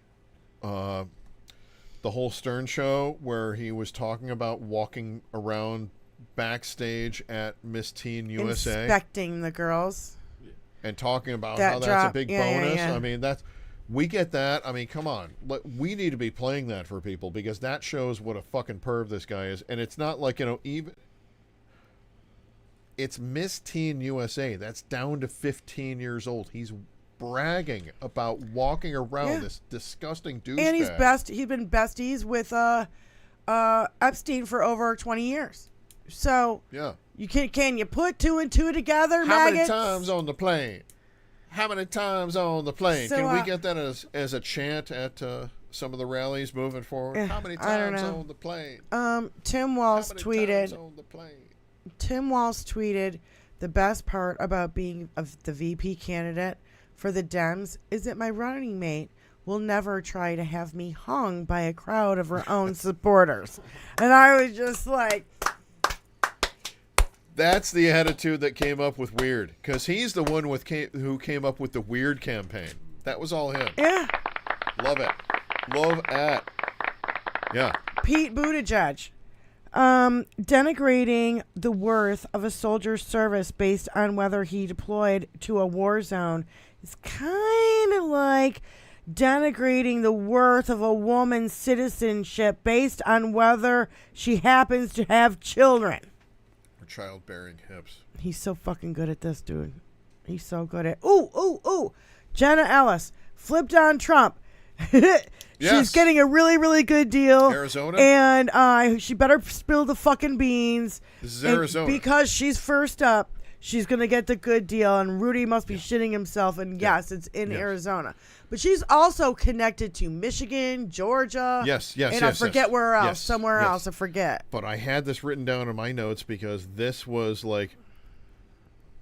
whole Stern show where he was talking about walking around backstage at Miss Teen USA, inspecting the girls, and talking about how that's a big bonus? Yeah. I mean, we get that. I mean, come on, we need to be playing that for people, because that shows what a fucking perv this guy is. And it's not like, even. It's Miss Teen USA. That's down to 15 years old. He's bragging about walking around this disgusting douchebag. And he's been besties with Epstein for over 20 years. So you can you put 2 and 2 together, maggots? How many times on the plane? How many times on the plane? So, can we get that as a chant at some of the rallies moving forward? How many times on the plane? Tim Walz tweeted. Times on the plane? Tim Walz tweeted, the best part about being the VP candidate for the Dems is that my running mate will never try to have me hung by a crowd of her own supporters. And I was just like... That's the attitude that came up with Weird, because he's the one who came up with the Weird campaign. That was all him. Yeah. Love it. Love it. Yeah. Pete Buttigieg. Denigrating the worth of a soldier's service based on whether he deployed to a war zone is kind of like denigrating the worth of a woman's citizenship based on whether she happens to have children. Or childbearing hips. He's so fucking good at this, dude. He's so good at... Ooh. Jenna Ellis flipped on Trump. She's getting a really, really good deal. Arizona? And she better spill the fucking beans. This is Arizona. Because she's first up, she's going to get the good deal. And Rudy must be shitting himself. And yes, it's in Arizona. But she's also connected to Michigan, Georgia. Yes. And I forget where else. Somewhere else. I forget. But I had this written down in my notes because this was like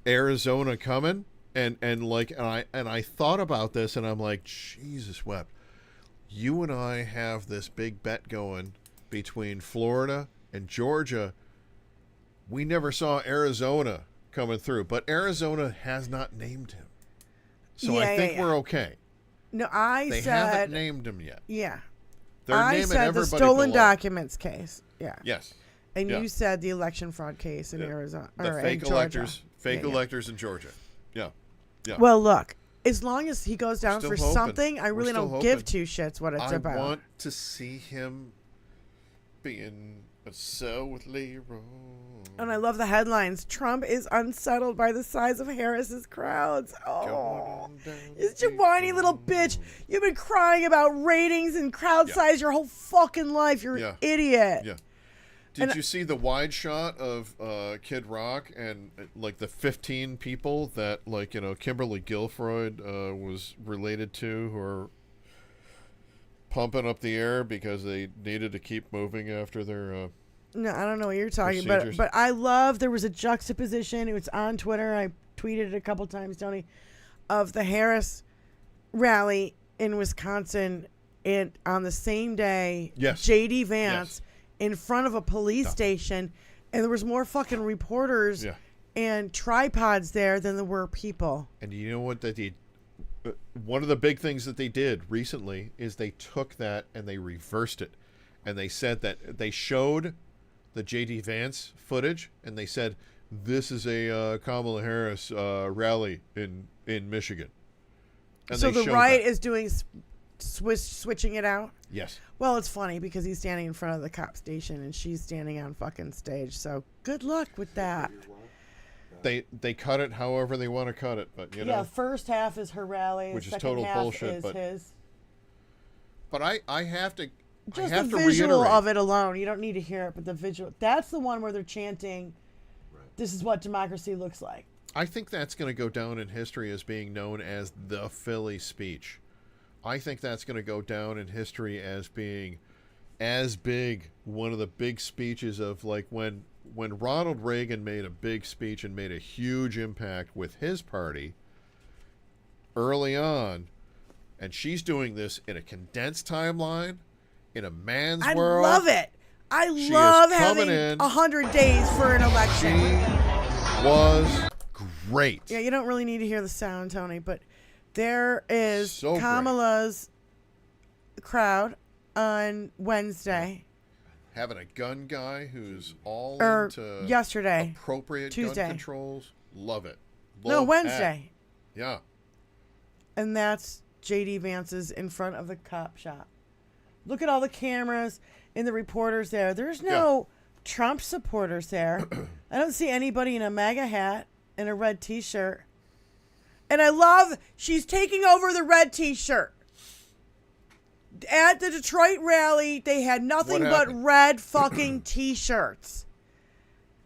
Arizona coming. And I thought about this, and I'm like, Jesus wept. You and I have this big bet going between Florida and Georgia. We never saw Arizona coming through, but Arizona has not named him. So I think we're okay. No, they haven't named him yet. Yeah. They're naming said the everybody stolen below. Documents case. Yeah. Yes. And you said the election fraud case in Arizona. The fake electors in Georgia. Yeah. Well, look, as long as he goes down Still for hoping. something, I really don't hoping. give 2 shits what it's about. I want to see him being a cell with Leroy. And I love the headlines. Trump is unsettled by the size of Harris's crowds. Oh, it's your whiny little bitch. You've been crying about ratings and crowd size your whole fucking life. You're an idiot. Yeah. Did you see the wide shot of Kid Rock and like the 15 people that Kimberly Guilford was related to, who are pumping up the air because they needed to keep moving after their no, I don't know what you're talking about, but I love there was a juxtaposition. It was on Twitter. I tweeted it a couple times, Tony, of the Harris rally in Wisconsin, and on the same day, Yes. J.D. Vance in front of a police station, and there was more fucking reporters and tripods there than there were people. And you know what one of the big things that they did recently is they took that and they reversed it. And they said that they showed the J.D. Vance footage, and they said, this is a Kamala Harris rally in Michigan. And so the right is doing switching it out? Yes. Well, it's funny because he's standing in front of the cop station and she's standing on fucking stage. So good luck with that. They cut it however they want to cut it, but you know. Yeah, first half is her rally, which is second total half bullshit. is But his. But I have to. Just I have the to visual reiterate. of it alone. You don't need to hear it, but the visual. That's the one where they're chanting, "This is what democracy looks like." I think that's going to go down in history as being known as the Philly speech. I think that's going to go down in history as being as big, one of the big speeches of like when Ronald Reagan made a big speech and made a huge impact with his party early on, and she's doing this in a condensed timeline, in a man's world. I love it. I love having 100 days for an election. She was great. Yeah, you don't really need to hear the sound, Tony, but there is So Kamala's crowd on Wednesday. Having a gun guy who's all into yesterday, appropriate Tuesday. gun controls. Love it. No, Love Wednesday. that. Yeah. And that's J.D. Vance's in front of the cop shop. Look at all the cameras and the reporters there. There's no Trump supporters there. I don't see anybody in a MAGA hat and a red T-shirt. And I love she's taking over the red T-shirt. At the Detroit rally, they had nothing but red fucking T-shirts.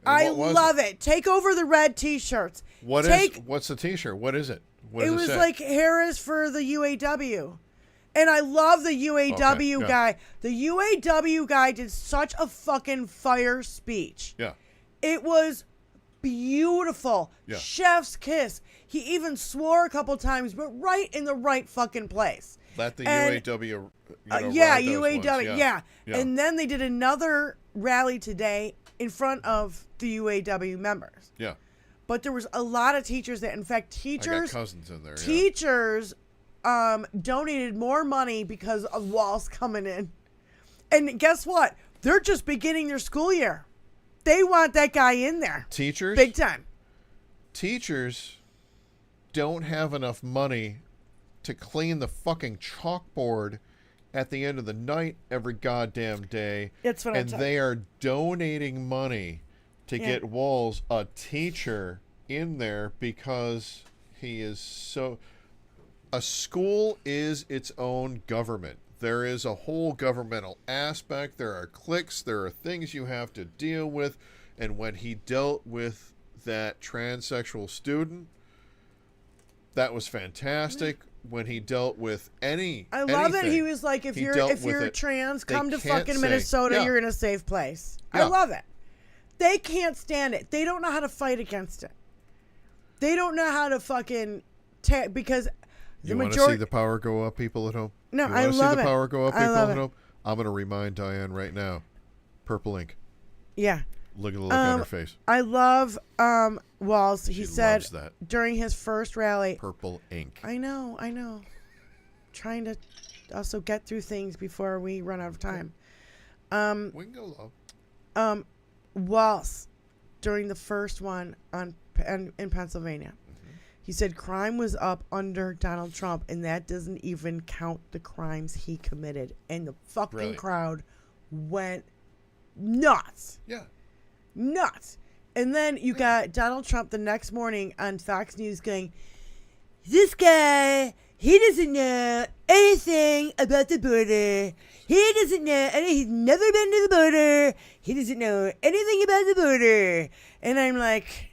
I love it. Take over the red T-shirts. What's the T-shirt? What is it? What does it was say? like Harris for the UAW. And I love the UAW guy. The UAW guy did such a fucking fire speech. Yeah. It was beautiful. Yeah. Chef's kiss. He even swore a couple times, but right in the right fucking place. Let the And, UAW. UAW. Yeah. And then they did another rally today in front of the UAW members. Yeah. But there was a lot of teachers that, in fact, I got cousins in there. Teachers donated more money because of WALZ coming in. And guess what? They're just beginning their school year. They want that guy in there. Teachers? Big time. Teachers don't have enough money to clean the fucking chalkboard at the end of the night every goddamn day. That's what I'm And they are donating money to get WALZ, a teacher, in there because he is so... A school is its own government. There is a whole governmental aspect. There are cliques. There are things you have to deal with. And when he dealt with that transsexual student, that was fantastic. When he dealt with I love it. He was like, if you're trans, come to fucking Minnesota. You're in a safe place. I love it. They can't stand it. They don't know how to fight against it. They don't know how to fucking because you want to see the power go up, people at home? No, I love it. You want to see the power go up, people at home? it. I'm going to remind Diane right now. Purple ink. Yeah. Look at the look on her face. I love WALZ. He said loves that. During his first rally. Purple ink. I know. Trying to also get through things before we run out of time. We can go low. WALZ, during the first one in Pennsylvania, he said crime was up under Donald Trump, and that doesn't even count the crimes he committed. And the fucking crowd went nuts. Yeah. Nuts. And then you got Donald Trump the next morning on Fox News going, this guy, he doesn't know anything about the border. He doesn't know, and he's never been to the border. He doesn't know anything about the border. And I'm like,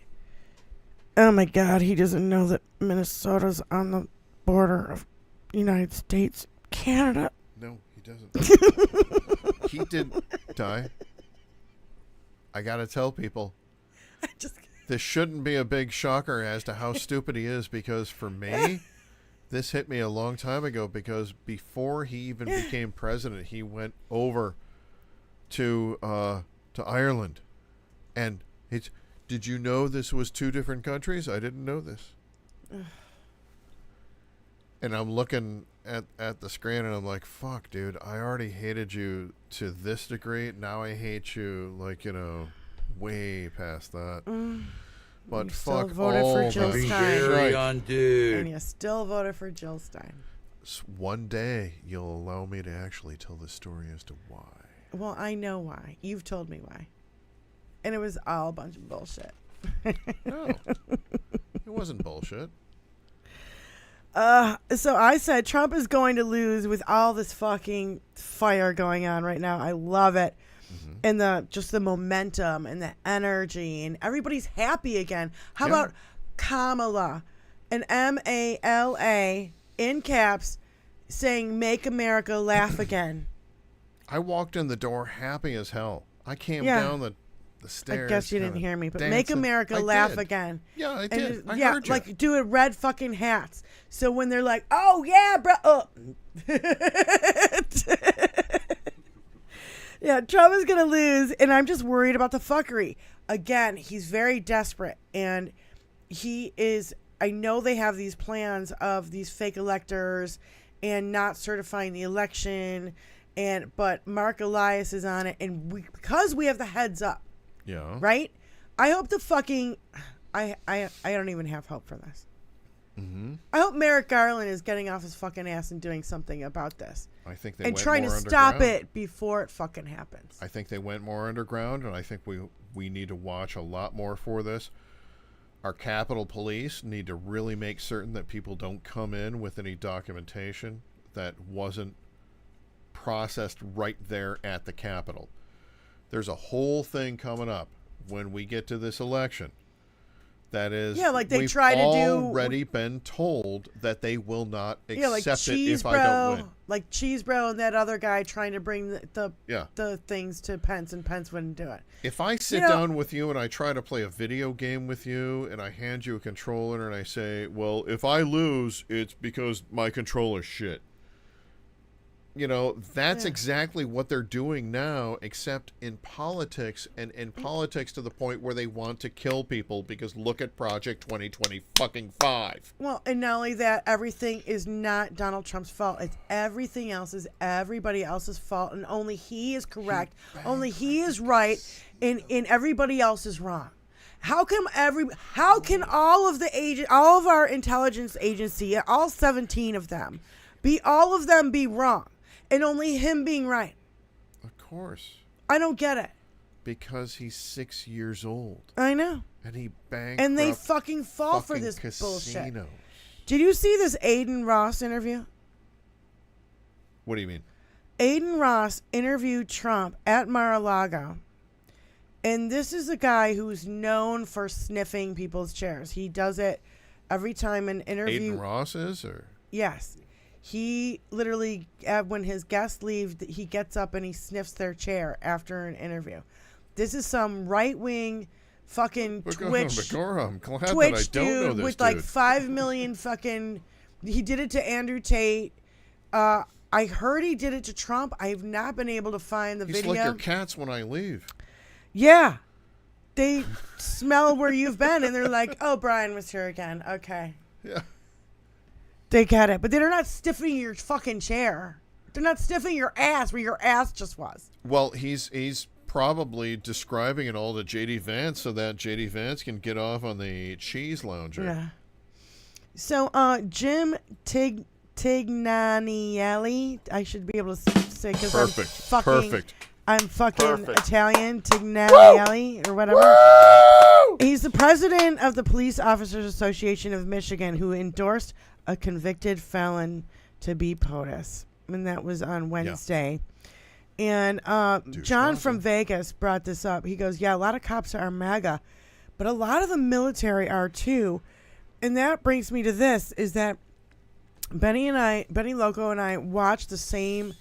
oh my God, he doesn't know that Minnesota's on the border of United States, Canada. No, he doesn't. He did die. I got to tell people, this shouldn't be a big shocker as to how stupid he is, because for me, This hit me a long time ago because before he even became president, he went over to Ireland, and did you know this was 2 different countries? I didn't know this. And I'm looking at the screen and I'm like, fuck, dude, I already hated you to this degree. Now I hate you, like, way past that. But you fuck still voted all for Jill that Stein. shite. And you still voted for Jill Stein. One day you'll allow me to actually tell the story as to why. Well, I know why. You've told me why. And it was all a bunch of bullshit. No. It wasn't bullshit. So I said Trump is going to lose with all this fucking fire going on right now. I love it. And the momentum and the energy, and everybody's happy again. How about Kamala, an MALA in caps, saying "Make America Laugh Again"? I walked in the door happy as hell. I came down the stairs. I guess you didn't hear me, but dancing. "Make America Laugh Again." Yeah, I did. I yeah, heard you. like do it red fucking hats. So when they're like, "Oh yeah, bro," yeah, Trump is gonna lose, and I'm just worried about the fuckery. Again, he's very desperate, and he is. I know they have these plans of these fake electors and not certifying the election, but Mark Elias is on it, and because we have the heads up. Yeah. Right? I hope the fucking... I don't even have hope for this. Mm-hmm. I hope Merrick Garland is getting off his fucking ass and doing something about this. I think they and went trying more to underground. stop it before it fucking happens. I think they went more underground, and I think we need to watch a lot more for this. Our Capitol Police need to really make certain that people don't come in with any documentation that wasn't processed right there at the Capitol. There's a whole thing coming up when we get to this election. That is, like they we've try to do. Already been told that they will not accept it if I don't win. Like Cheesebro and that other guy trying to bring the things to Pence, and Pence wouldn't do it. If I sit down with you and I try to play a video game with you, and I hand you a controller and I say, "Well, if I lose, it's because my controller's shit." That's exactly what they're doing now, except in politics, and in politics to the point where they want to kill people because look at Project 2025. Well, and not only that, everything is not Donald Trump's fault. It's everything else is everybody else's fault, and only he is correct. Only he is right, and everybody else is wrong. How can all of our intelligence agency, all 17 of them, all of them be wrong? And only him being right. Of course. I don't get it. Because he's 6 years old. I know. And he bankrupted. And they fucking fall for this casinos. bullshit. Did you see this Aiden Ross interview? What do you mean? Aiden Ross interviewed Trump at Mar-a-Lago. And this is a guy who's known for sniffing people's chairs. He does it every time an interview. Aiden Ross is? Or? Yes. He literally, when his guests leave, he gets up and he sniffs their chair after an interview. This is some right-wing fucking Twitch dude with like 5 million fucking... He did it to Andrew Tate. I heard he did it to Trump. I've not been able to find the video. He's like your cats when I leave. Yeah. They smell where you've been and they're like, oh, Brian was here again. Okay. Yeah. They get it, but they're not stiffing your fucking chair. They're not stiffing your ass where your ass just was. Well, he's probably describing it all to J.D. Vance so that J.D. Vance can get off on the cheese lounger. Yeah. So, Jim Tignanielli, I should be able to say because I'm fucking Italian, Tignanielli or whatever. Woo! He's the president of the Police Officers Association of Michigan, who endorsed a convicted felon to be POTUS. And that was on Wednesday. Yeah. And John from Vegas brought this up. He goes, yeah, a lot of cops are MAGA, but a lot of the military are too. And that brings me to this, is that Benny Loco and I watched the same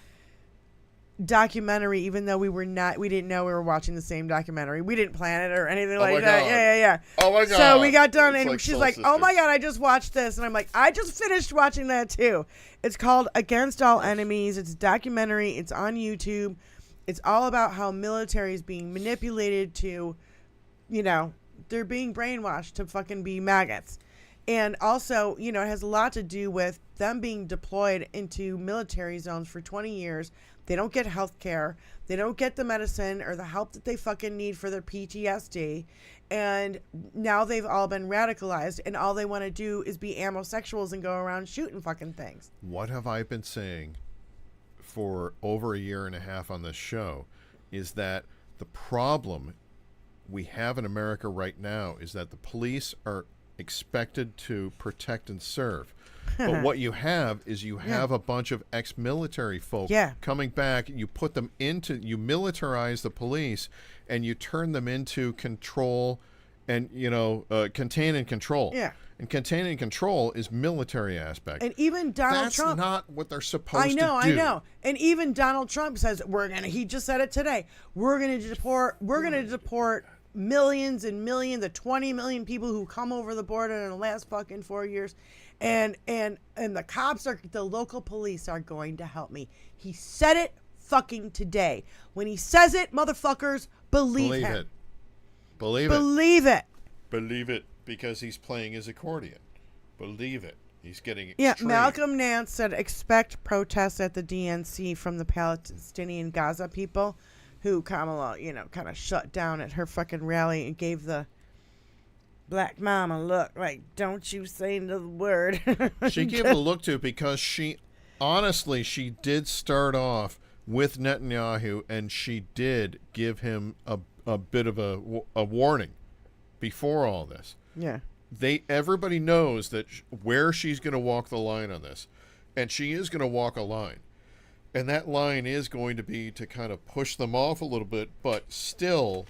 documentary, even though we didn't know we were watching the same documentary. We didn't plan it or anything Oh like my that. God. Yeah. Oh my God. So we got done, It's and like she's Soul like, "Oh my Sisters. God, I just watched this," and I'm like, "I just finished watching that too." It's called Against All Enemies. It's a documentary. It's on YouTube. It's all about how military is being manipulated to, they're being brainwashed to fucking be maggots. And also, it has a lot to do with them being deployed into military zones for 20 years. They don't get health care. They don't get the medicine or the help that they fucking need for their PTSD. And now they've all been radicalized, and all they want to do is be amosexuals and go around shooting fucking things. What have I been saying for over a year and a half on this show is that the problem we have in America right now is that the police are expected to protect and serve. But what you have is you have a bunch of ex-military folk coming back. You put them you militarize the police, and you turn them into control and, contain and control. Yeah. And contain and control is military aspect. And even Donald Trump. That's not what they're supposed to do. I know. And even Donald Trump says, he just said it today, we're going to deport millions and millions, the 20 million people who come over the border in the last fucking 4 years. And the local police are going to help me. He said it fucking today. When he says it, motherfuckers, believe him. It. Believe it, because he's playing his accordion. Believe it. He's getting Yeah, extreme. Malcolm Nance said expect protests at the DNC from the Palestinian Gaza people, who Kamala, kind of shut down at her fucking rally and gave the black mama look like, don't you say another word. She gave it a look to because she did start off with Netanyahu, and she did give him a bit of a warning before all this. Yeah. Everybody knows that where she's going to walk the line on this, and she is going to walk a line. And that line is going to be to kind of push them off a little bit, but still,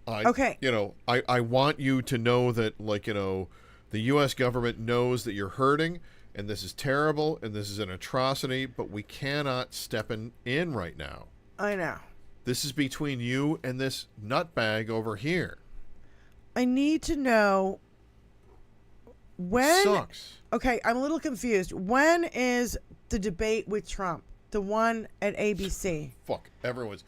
I want you to know that, the U.S. government knows that you're hurting, and this is terrible, and this is an atrocity, but we cannot step in right now. I know. This is between you and this nutbag over here. I need to know when. It sucks. Okay, I'm a little confused. When is the debate with Trump? The one at ABC? Fuck, everyone's.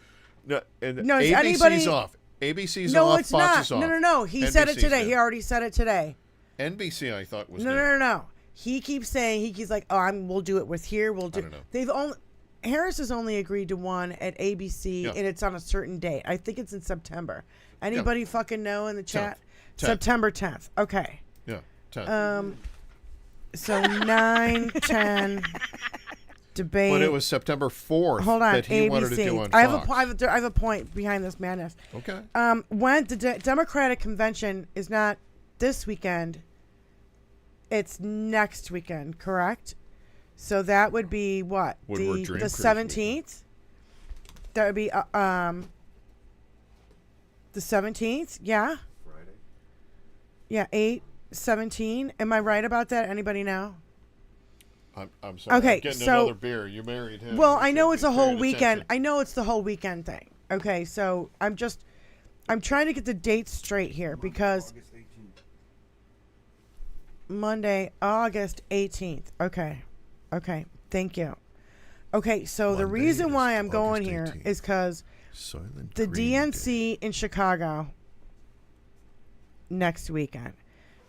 No, is ABC's anybody off. ABC's no, off. it's Fox not. is off. No. He said it today. New. He already said it today. NBC, I thought was No. He keeps saying he's like, we'll do it with here. We'll do. I don't know. Harris has only agreed to one at ABC, and it's on a certain date. I think it's in September. Anybody fucking know in the chat? 10th. September 10th. Okay. Yeah, 10th. So 9-10 debate. But it was September 4th. Hold on, that he ABC. wanted to do on I Fox. have a point behind this madness. Okay. When the Democratic convention is not this weekend, it's next weekend, correct? So that would be what? The 17th? That would be the 17th, yeah? Friday. Yeah, 8/17. Am I right about that? Anybody know? I'm sorry. Okay, I'm getting so another beer. You married him. Well, You I should know be it's a whole paying weekend. attention. I know it's the whole weekend thing. Okay, so I'm trying to get the dates straight here because Monday, August 18th. Okay, thank you. Okay, so the reason why I'm going here is because the DNC in Chicago next weekend.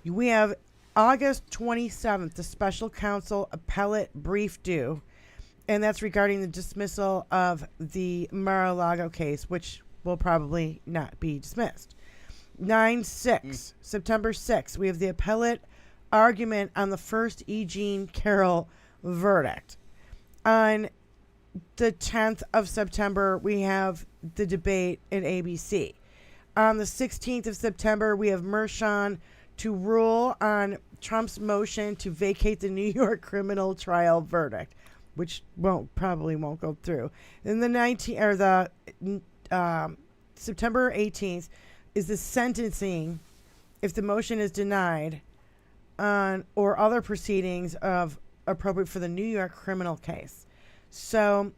We have August 27th, the special counsel appellate brief due, and that's regarding the dismissal of the Mar-a-Lago case, which will probably not be dismissed. 9/6, September 6th, we have the appellate argument on the first E. Jean Carroll verdict. On the 10th of September, we have the debate at ABC. On the 16th of September, we have Mershon to rule on Trump's motion to vacate the New York criminal trial verdict, which probably won't go through. Then the September 18th is the sentencing if the motion is denied on or other proceedings of appropriate for the New York criminal case. So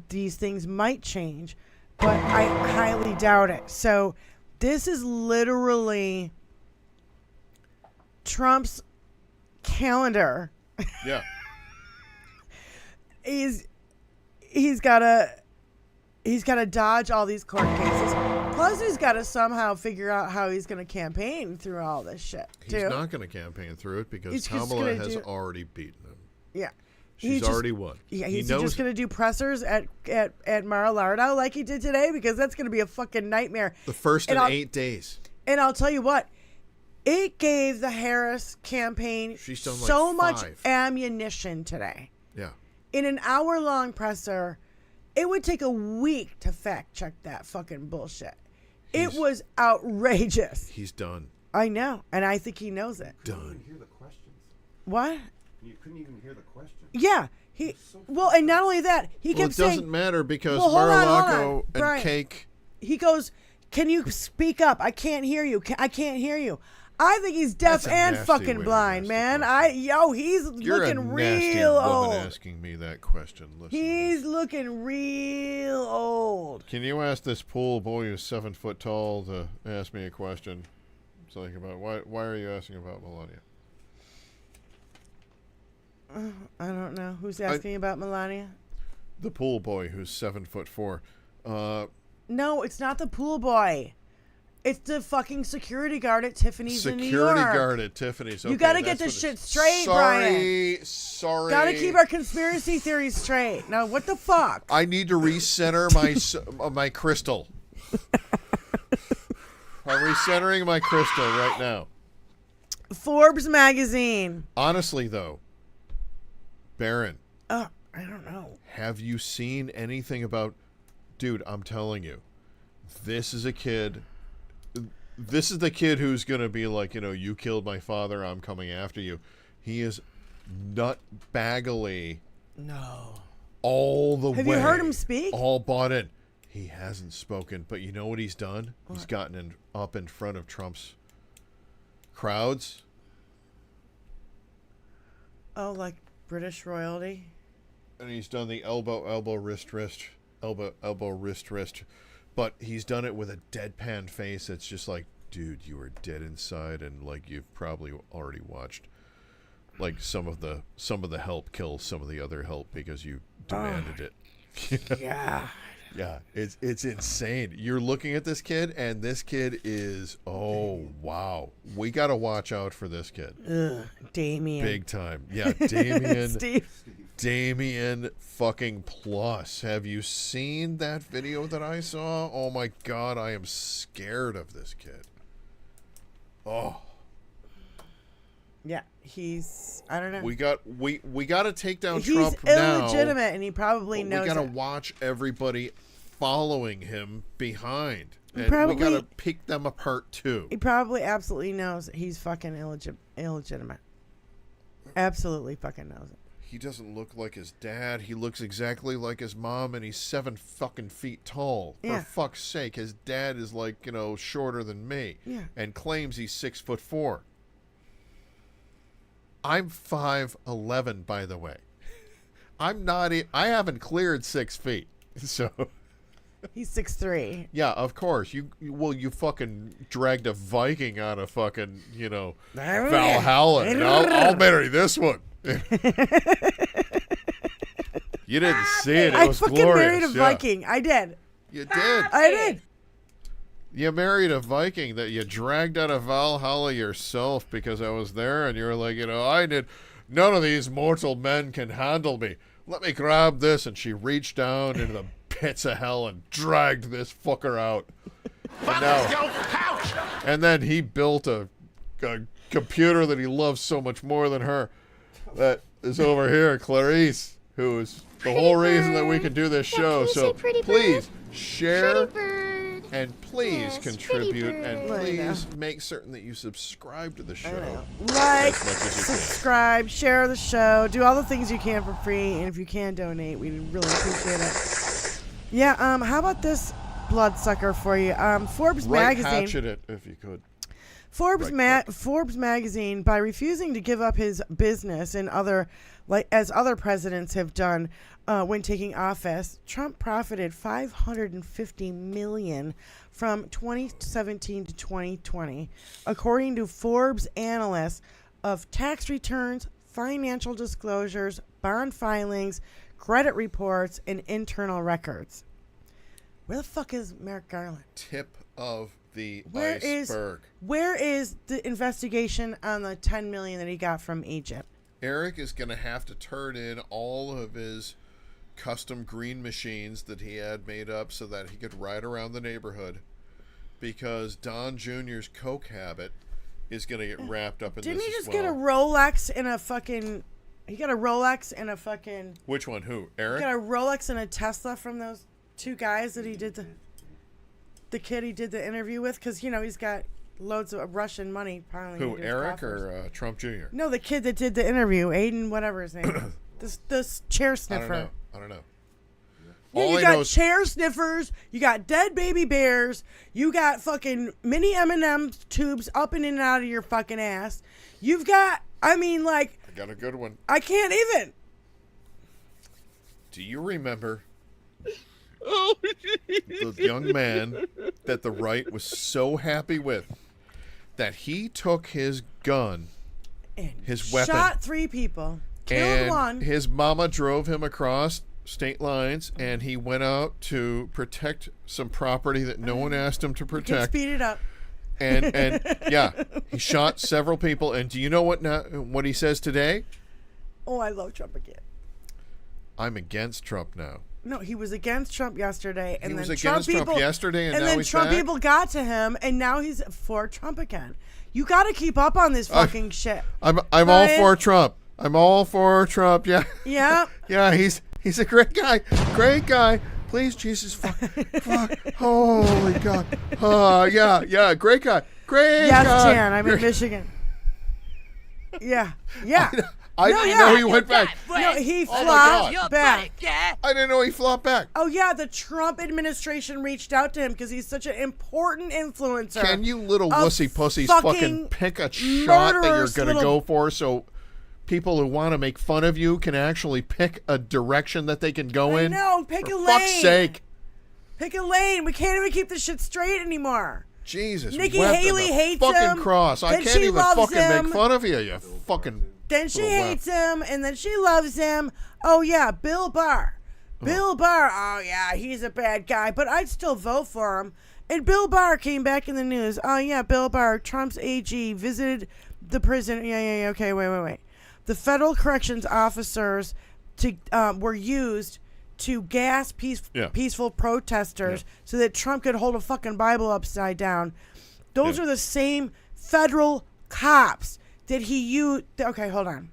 these things might change, but I highly doubt it. So this is literally Trump's calendar. Yeah. He's got to dodge all these court cases. Plus, he's got to somehow figure out how he's going to campaign through all this shit, too. He's not going to campaign through it because He's just Kamala gonna has do- already beaten him. Yeah. She's already won. Yeah, He he's knows just going to do pressers at Mar-a-Lago like he did today, because that's going to be a fucking nightmare. the first And in I'll- 8 days. And I'll tell you what, it gave the Harris campaign She's done like so much 5. ammunition today. Yeah. In an hour-long presser, it would take a week to fact-check that fucking bullshit. It was outrageous. He's done. I know, and I think he knows it. Done. Hear the questions. What? You couldn't even hear the questions. Yeah. Well, and not only that, he Well, kept it saying... doesn't matter because Well, hold on, Mar-a-Lago and Brian. Cake... He goes, can you speak up? I can't hear you. I can't hear you. I think he's deaf That's a and nasty fucking way to blind, ask man. He's You're looking a nasty real woman old. asking me that question. Listen. He's looking real old. Can you ask this pool boy who's 7 foot tall to ask me a question? Something about why are you asking about Melania? I don't know. Who's asking about Melania? The pool boy who's 7'4". No, it's not the pool boy. It's the fucking security guard at Tiffany's in New York. Security guard at Tiffany's. Okay, you gotta get that's this what shit straight, Brian. Sorry. Gotta keep our conspiracy theories straight. Now, what the fuck? I need to recenter my crystal. I'm recentering my crystal right now. Forbes magazine. Honestly, though, Baron. I don't know. Have you seen anything about... Dude, I'm telling you. This is a kid... This is the kid who's going to be like, you killed my father, I'm coming after you. He is nut-baggily... No. All the way. Have you heard him speak? All bought in. He hasn't spoken, but you know what he's done? What? He's gotten up in front of Trump's crowds. Oh, like British royalty? And he's done the elbow, wrist, elbow, wrist. But he's done it with a deadpan face that's just like, dude, you are dead inside, and like you've probably already watched like some of the help kill some of the other help because you demanded it. Yeah. Yeah, it's insane. You're looking at this kid, and this kid is, oh, wow. We got to watch out for this kid. Damien. Big time. Yeah, Damien. Steve. Damien fucking Plus. Have you seen that video that I saw? Oh, my God, I am scared of this kid. Oh. Yeah, I don't know. We got to take down He's Trump now. He's illegitimate, and he probably knows We got to it. watch everybody following him behind. And Probably- we got to pick them apart, too. He probably absolutely knows he's fucking illegitimate. Absolutely fucking knows it. He doesn't look like his dad. He looks exactly like his mom, and he's 7 fucking feet tall. Yeah. For fuck's sake, his dad is like, shorter than me. Yeah. And claims he's 6'4". I'm 5'11", by the way. I'm not. I haven't cleared 6 feet, so. He's 6'3". Yeah, of course. You fucking dragged a Viking out of fucking Valhalla. And I'll marry this one. You didn't see it. It I was fucking glorious. married a Viking. I did. You did. I did. You married a Viking that you dragged out of Valhalla yourself because I was there, and you were like, none of these mortal men can handle me. Let me grab this, and she reached down into the pits of hell and dragged this fucker out. And then he built a computer that he loves so much more than her. That is over here, Clarice, who is the whole reason that we can do this show. So please share and please contribute and please make certain that you subscribe to the show. Like, subscribe, share the show, do all the things you can for free, and if you can donate, we really appreciate it. Yeah, how about this bloodsucker for you? Forbes magazine. Hatchet it if you could. Forbes magazine, by refusing to give up his business and as other presidents have done when taking office, Trump profited $550 million from 2017 to 2020, according to Forbes analysts of tax returns, financial disclosures, bond filings, credit reports, and internal records. Where the fuck is Merrick Garland? Tip of the iceberg. Where is the investigation on the $10 million that he got from Egypt? Eric is going to have to turn in all of his custom green machines that he had made up so that he could ride around the neighborhood, because Don Jr.'s coke habit is going to get wrapped up in Didn't this he just as get a well. Rolex and a fucking... He got a Rolex and a fucking... Which one? Who? Eric? He got a Rolex and a Tesla from those two guys that he did the kid he did the interview with, because, you know, he's got loads of Russian money piling Who, into his Eric coffers. or Trump Jr.? No, the kid that did the interview, Aiden, whatever his name is. This chair sniffer. I don't know. Yeah, All you I got know is chair sniffers, you got dead baby bears, you got fucking mini M&M tubes up and in and out of your fucking ass. You've got, I mean, like... I got a good one. I can't even. Do you remember the young man that the right was so happy with that he took his gun, his weapon, Shot 3 people, killed and 1. his mama drove him across state lines, and he went out to protect some property that no one asked him to You can protect. speed it up. And yeah, he shot several people. And do you know what he says today? Oh, I love Trump again. I'm against Trump now. No, he was against Trump yesterday, and He was then against Trump yesterday, and now then he's Trump back? people got to him, and now he's for Trump again. You got to keep up on this fucking shit. I'm all for Trump. I'm all for Trump. Yeah. Yeah. Yeah. He's a great guy. Great guy. Please, Jesus, fuck. Holy God. Yeah. Great guy. Great Yes, guy. Jan, I'm in Michigan. Yeah. I didn't know he went back. No, he Oh my flopped back. I didn't know he flopped back. Oh, yeah, the Trump administration reached out to him because he's such an important influencer. Can you little of wussy pussies fucking pick a shot that you're going to go for so people who want to make fun of you can actually pick a direction that they can go in? No, pick a lane. For fuck's sake. Pick a lane. We can't even keep this shit straight anymore. Jesus. Nikki wept in Haley the hates fucking him. cross. I Then can't she even loves fucking him. make fun of you, you fucking... Then she little hates him, and then she loves him. Oh, yeah, Bill Barr. Bill Barr, oh, yeah, he's a bad guy, but I'd still vote for him. And Bill Barr came back in the news. Oh, yeah, Bill Barr, Trump's AG, visited the prison. Yeah, okay, wait. The federal corrections officers were used to gas peaceful protesters so that Trump could hold a fucking Bible upside down. Those are the same federal cops that he used. Okay, hold on.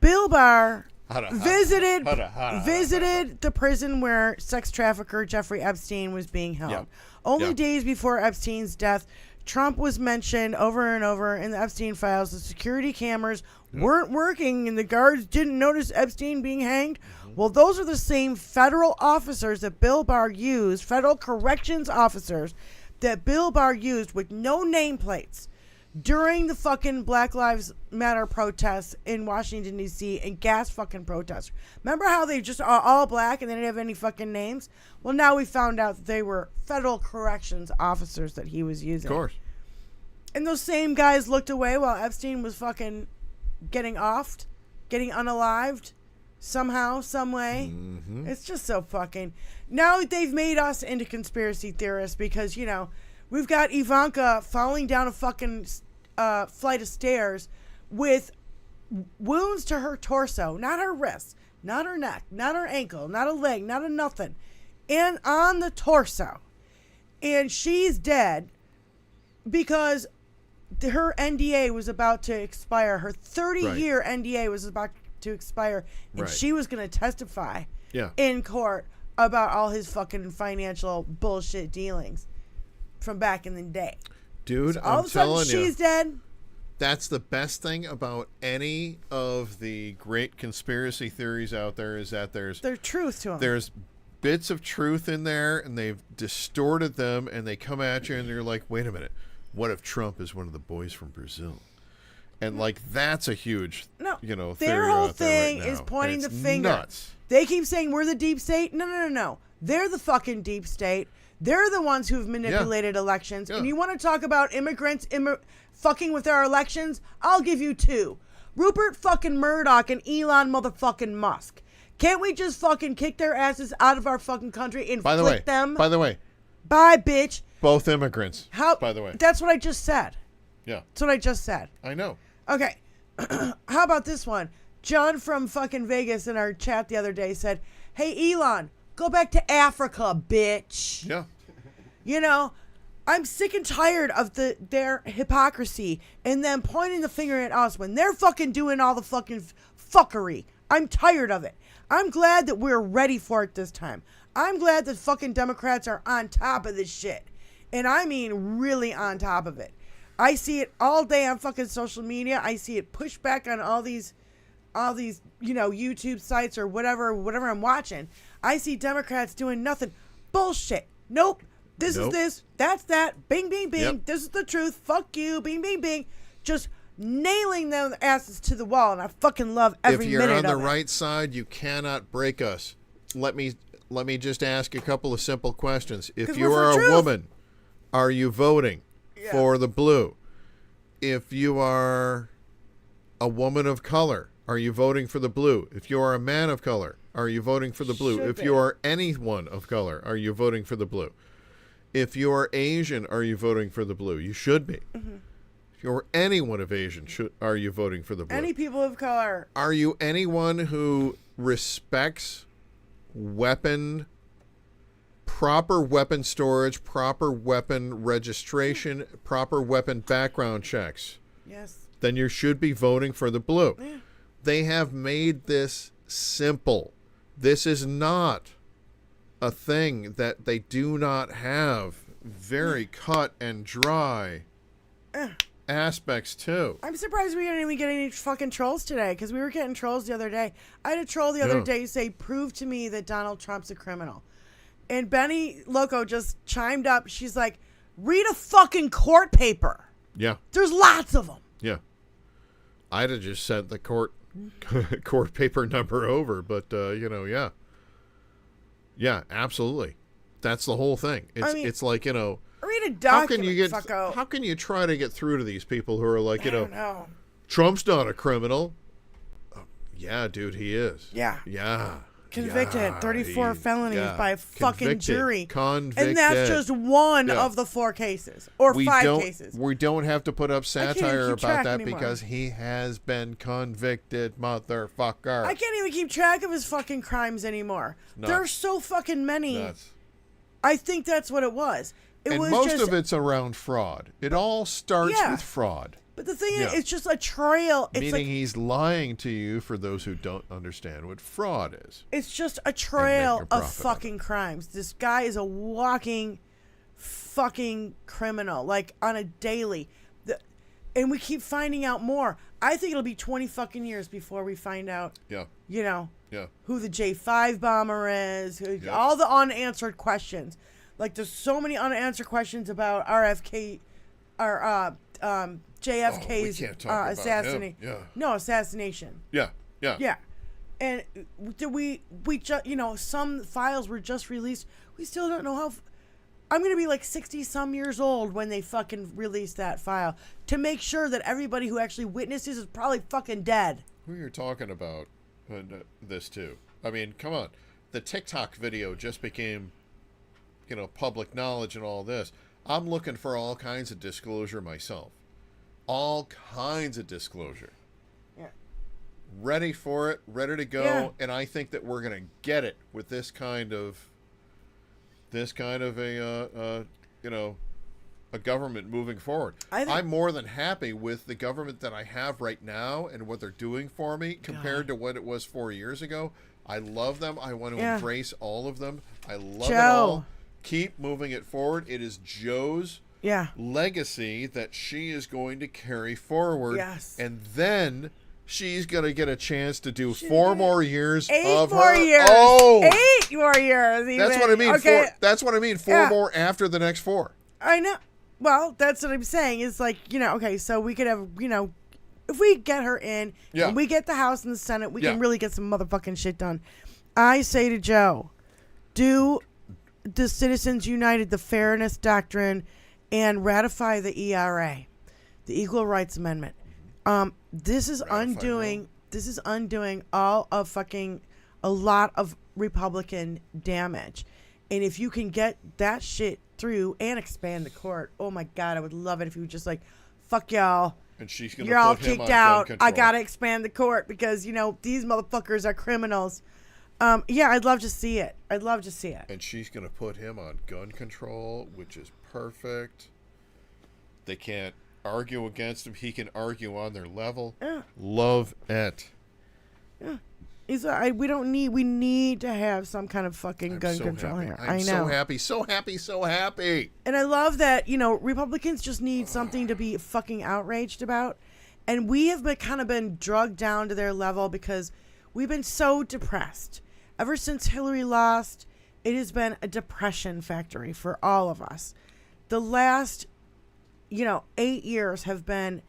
Bill Barr visited the prison where sex trafficker Jeffrey Epstein was being held. Only days before Epstein's death, Trump was mentioned over and over in the Epstein files. The security cameras weren't working and the guards didn't notice Epstein being hanged. Well, those are the same federal officers that Bill Barr used, federal corrections officers that Bill Barr used with no nameplates during the fucking Black Lives Matter protests in Washington, D.C. and gas fucking protests. Remember how they just are all black and they didn't have any fucking names? Well, now we found out that they were federal corrections officers that he was using. Of course. And those same guys looked away while Epstein was fucking getting offed, getting unalived somehow, some way. Mm-hmm. It's just so fucking... Now they've made us into conspiracy theorists because, you know, we've got Ivanka falling down a fucking flight of stairs with wounds to her torso, not her wrist, not her neck, not her ankle, not a leg, not a nothing, and on the torso. And she's dead because her NDA was about to expire. Her 30-year NDA was about to expire, and she was going to testify in court about all his fucking financial bullshit dealings from back in the day. Dude, So all I'm of a sudden telling you, she's dead. that's the best thing about any of the great conspiracy theories out there is that there's truth to them. There's bits of truth in there, and they've distorted them, and they come at you, and you're like, wait a minute. What if Trump is one of the boys from Brazil? And like that's a huge, no, theory their whole out there thing right now. is pointing And the it's finger. Nuts. They keep saying we're the deep state. No. They're the fucking deep state. They're the ones who've manipulated elections. And you want to talk about immigrants fucking with our elections? I'll give you two. Rupert fucking Murdoch and Elon motherfucking Musk. Can't we just fucking kick their asses out of our fucking country and flick them? By the way. Bye, bitch. Both immigrants. By the way. That's what I just said. Yeah. That's what I just said. I know. Okay. How about this one? John from fucking Vegas in our chat the other day said, hey, Elon, go back to Africa, bitch. Yeah. You know, I'm sick and tired of their hypocrisy and them pointing the finger at us when they're fucking doing all the fucking fuckery. I'm tired of it. I'm glad that we're ready for it this time. I'm glad that fucking Democrats are on top of this shit. And I mean really on top of it. I see it all day on fucking social media. I see it pushed back on all these, YouTube sites or whatever I'm watching. I see Democrats doing nothing. Bullshit. Nope. This is this. That's that. Bing, bing, bing. Yep. This is the truth. Fuck you. Bing, bing, bing. Just nailing them asses to the wall, and I fucking love every minute of it. If you're on the right side, you cannot break us. Let me just ask a couple of simple questions. If you are a woman, are you voting for the blue? If you are a woman of color, are you voting for the blue? If you are a man of color, are you voting for the blue? If you are anyone of color, are you voting for the blue? If you are Asian, are you voting for the blue? You should be. Mm-hmm. If you're anyone of Asian, are you voting for the blue? Any people of color. Are you anyone who respects proper weapon storage, proper weapon registration, proper weapon background checks? Yes. Then you should be voting for the blue. Yeah. They have made this simple. This is not a thing that they do not have very cut and dry aspects to. I'm surprised we didn't even get any fucking trolls today, because we were getting trolls the other day. I had a troll the other day say, prove to me that Donald Trump's a criminal. And Benny Loco just chimed up. She's like, read a fucking court paper. Yeah. There's lots of them. Yeah. I'd have just sent the court paper number over, but, yeah. Yeah, absolutely. That's the whole thing. It's like, read a document, how can you try to get through to these people who are like, I don't know. Trump's not a criminal. Yeah, dude, he is. Yeah. Yeah. Convicted, 34 felonies by a fucking jury. Convicted. And that's just one of the 4 cases. Or 5 cases. We don't have to put up satire about that anymore. because he has been convicted, motherfucker. I can't even keep track of his fucking crimes anymore. Nuts. There are so fucking many. Nuts. I think that's what it was. Most of it's around fraud. It all starts with fraud. But the thing is, it's just a trail. It's meaning he's lying to you, for those who don't understand what fraud is. It's just a trail of fucking crimes. This guy is a walking fucking criminal, like on a daily. And we keep finding out more. I think it'll be 20 fucking years before we find out, who the J5 bomber is, all the unanswered questions. Like, there's so many unanswered questions about RFK, or JFK's assassination. No, assassination. Yeah. And we just, some files were just released. We still don't know how. I'm going to be like 60 some years old when they fucking release that file, to make sure that everybody who actually witnesses is probably fucking dead. Who you're talking about this too? I mean, come on. The TikTok video just became, public knowledge and all this. I'm looking for all kinds of disclosure myself. All kinds of disclosure. Yeah. Ready for it, ready to go, and I think that we're going to get it with this kind of a government moving forward. I'm more than happy with the government that I have right now and what they're doing for me compared to what it was 4 years ago. I love them. I want to embrace all of them. I love it all. Keep moving it forward. It is Joe's legacy that she is going to carry forward. Yes. And then she's going to get a chance to do 4 more years of her. 8 more years. Oh! 8 more years. Even. That's what I mean. Okay. That's what I mean. 4 more after the next 4. I know. Well, that's what I'm saying. Is like, okay, so we could have, if we get her in, and we get the House and the Senate, we can really get some motherfucking shit done. I say to Joe, do the Citizens United, the Fairness Doctrine, and ratify the ERA, the Equal Rights Amendment. This is undoing all of fucking a lot of Republican damage. And if you can get that shit through and expand the court, oh my God, I would love it if you were just like, fuck y'all. And she's gonna You're all put him kicked on out. gun I control. gotta expand the court because, these motherfuckers are criminals. I'd love to see it. And she's gonna put him on gun control, which is perfect. They can't argue against him. He can argue on their level. Yeah. Love it. Yeah. We need to have some kind of fucking gun control here. I'm so happy. And I love that, Republicans just need something to be fucking outraged about. And we have been drugged down to their level because we've been so depressed. Ever since Hillary lost, it has been a depression factory for all of us. The last, 8 years have been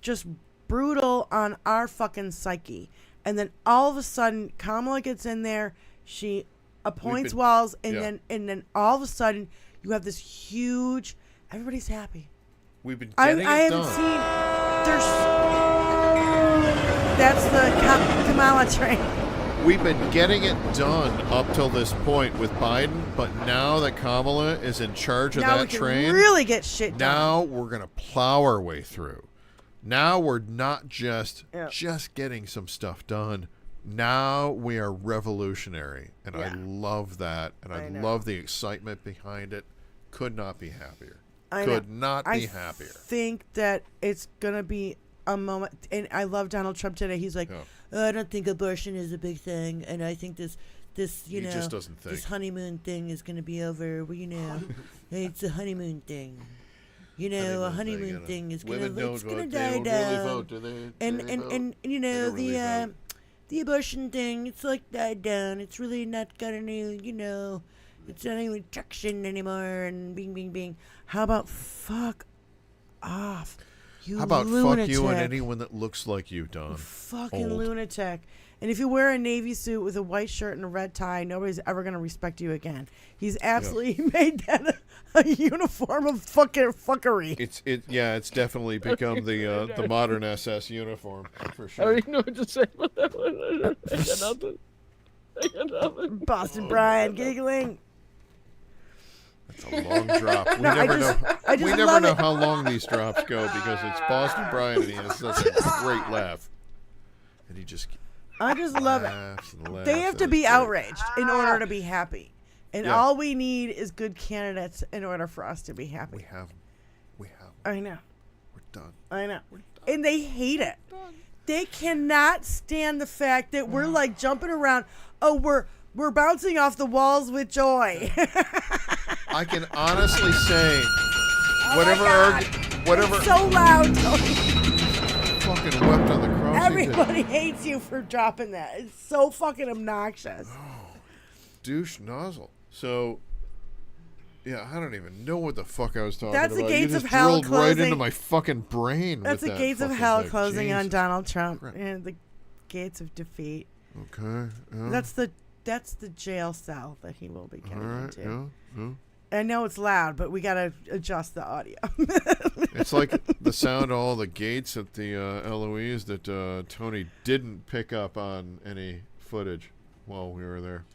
just brutal on our fucking psyche. And then all of a sudden, Kamala gets in there. She appoints Walz, and then all of a sudden, you have this huge. Everybody's happy. We've been getting it done. I haven't seen. That's the Kamala train. We've been getting it done up till this point with Biden, but now that Kamala is in charge of that train, really get shit done. Now we're gonna plow our way through. Now we're not just getting some stuff done. Now we are revolutionary, and I love that, and I love the excitement behind it. Could not be happier. Could not be happier. I think that it's gonna be a moment, and I love Donald Trump today. He's like, I don't think abortion is a big thing, and I think this he just doesn't think this honeymoon thing is gonna be over. Well, it's a honeymoon thing. A honeymoon thing is gonna die down. Really vote, do they? And the abortion thing, it's like died down. It's really not got any, it's not even traction anymore. And bing, bing, bing. How about fuck off, you How about lunatic. Fuck you and anyone that looks like you, Don? You fucking lunatic. And if you wear a navy suit with a white shirt and a red tie, nobody's ever going to respect you again. He's absolutely made that a uniform of fucking fuckery. It's definitely become the modern SS uniform for sure. I don't even know what to say about that one. I got nothing. Boston Brian giggling. That's a long drop. We never know how long these drops go because it's Boston Brian and he has such a great laugh. And he just I just love it. They have to be outraged in order to be happy. And all we need is good candidates in order for us to be happy. We have them. I know. We're done. I know. And they hate it. They cannot stand the fact that we're like jumping around. Oh, we're bouncing off the walls with joy. I can honestly say, whatever. It's so loud, Tony. Fucking wept on the cross. Everybody hates you for dropping that. It's so fucking obnoxious. Oh, douche nozzle. So, yeah, I don't even know what the fuck I was talking about. That's the gates you just of hell drilled closing. right into my fucking brain. That's with the that gates of fucking hell thing. closing on Jesus Donald Trump Christ. and the gates of defeat. Okay. Yeah. That's the jail cell that he will be getting into. Yeah. I know it's loud, but we gotta adjust the audio. It's like the sound of all the gates at the Eloise that Tony didn't pick up on any footage while we were there.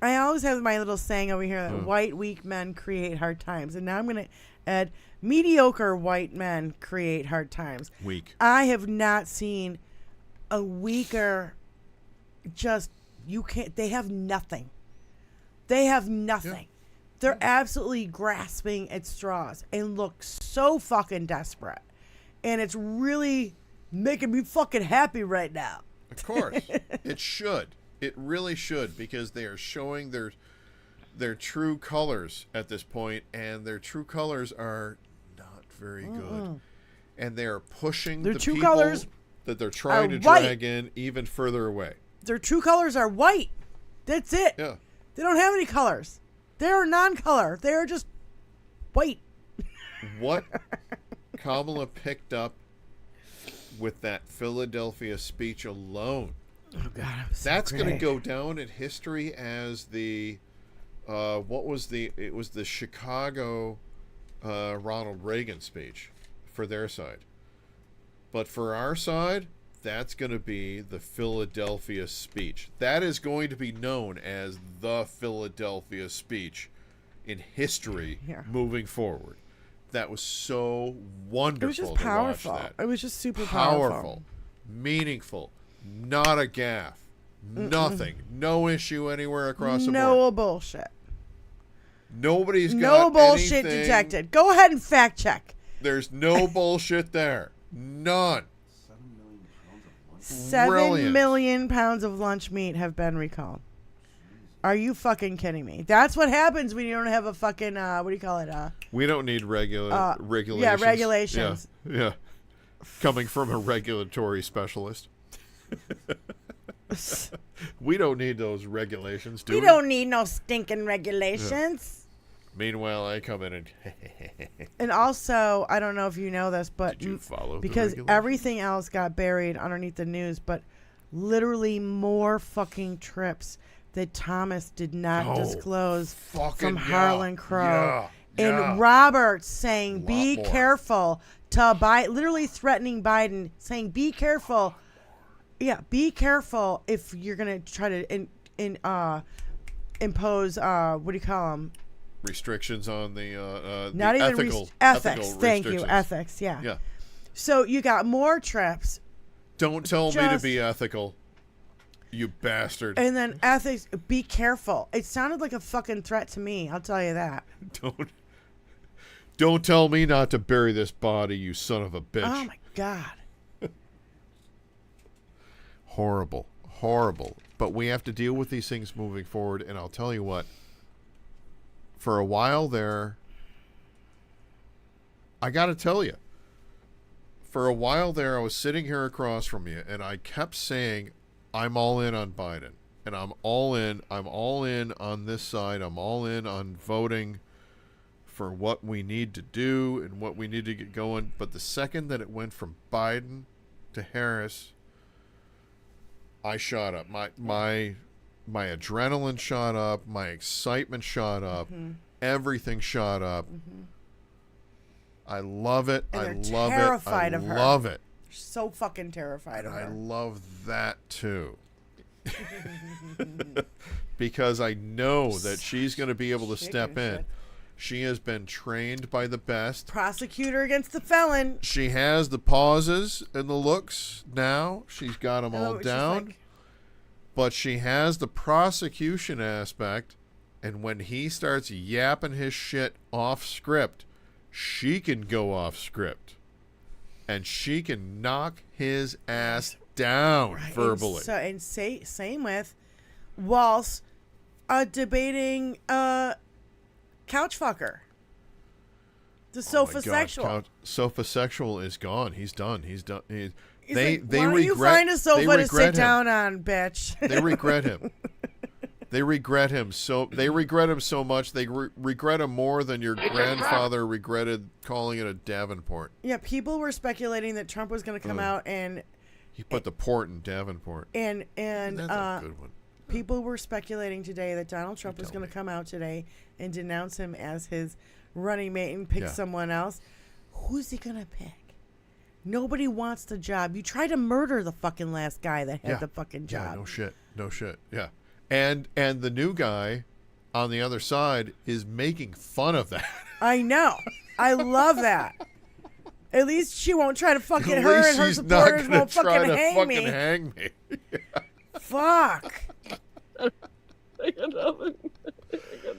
I always have my little saying over here that white weak men create hard times, and now I'm gonna add mediocre white men create hard times. Weak. I have not seen a weaker. They have nothing. They have nothing. Yeah. They're absolutely grasping at straws and look so fucking desperate. And it's really making me fucking happy right now. Of course. It should. It really should, because they are showing their true colors at this point, and their true colors are not very good. And they are pushing the true people colors that they're trying to white. drag in even further away. Their true colors are white. That's it. Yeah. They don't have any colors. They're non-color. They're just white. what Kamala picked up with that Philadelphia speech alone. Oh God, that's going to go down in history as the it was the Chicago Ronald Reagan speech for their side. But for our side, that's going to be the Philadelphia speech. That is going to be known as the Philadelphia speech in history moving forward. That was so wonderful. It was just powerful. To watch that. It was just super powerful. Meaningful, not a gaffe, nothing, no issue anywhere across the board. No bullshit. Nobody's got no bullshit anything. detected. Go ahead and fact check. There's no bullshit there. None. 7 million pounds of lunch meat have been recalled. Are you fucking kidding me? That's what happens when you don't have a fucking what do you call it? We don't need regulations. Yeah, regulations. Yeah. Coming from a regulatory specialist. We don't need those regulations, do we? We don't need no stinking regulations. Yeah. Meanwhile, I come in and and also, I don't know if you know this, but did you follow because the everything else got buried underneath the news, but literally more fucking trips that Thomas did not disclose from Harlan Crow. And Robert saying, be careful to Biden, literally threatening Biden, saying, be careful. Yeah, be careful if you're going to try to impose, what do you call them? Restrictions on the not the even ethics. Thank you, ethics. Yeah. Yeah. So you got more trips. Don't tell me to be ethical, you bastard. And then ethics. Be careful. It sounded like a fucking threat to me. I'll tell you that. Don't tell me not to bury this body, you son of a bitch. Oh my God. Horrible, horrible. But we have to deal with these things moving forward. And I'll tell you what. For a while there, I got to tell you, for a while there, I was sitting here across from you, and I kept saying, I'm all in on Biden, and I'm all in on this side, I'm all in on voting for what we need to do and what we need to get going. But the second that it went from Biden to Harris, I shot up. My adrenaline shot up. My excitement shot up. Mm-hmm. Everything shot up. Mm-hmm. I love it. And I they're love terrified it. of her. I love it. So fucking terrified of her. I love that too. Because I know that she's going to be able to step in. Shit. She has been trained by the best. Prosecutor against the felon. She has the pauses and the looks now. She's got them all down. Like, but she has the prosecution aspect, and when he starts yapping his shit off script, she can go off script, and she can knock his ass down verbally. And same with Walz debating couch fucker. The sofa-sexual. Sofa-sexual is gone. He's done. Why don't you find a sofa to sit down on, bitch? They regret him. They regret him so much. They regret him more than your grandfather regretted calling it a Davenport. Yeah, people were speculating that Trump was going to come out and he put the port in Davenport. And that's a good one. People were speculating today that Donald Trump was going to come out today and denounce him as his running mate and pick someone else. Who's he going to pick? Nobody wants the job. You try to murder the fucking last guy that had the fucking job. Yeah, no shit. Yeah. And the new guy on the other side is making fun of that. I know. I love that. At least she won't try to fucking her and her supporters won't fucking hang me. Fuck.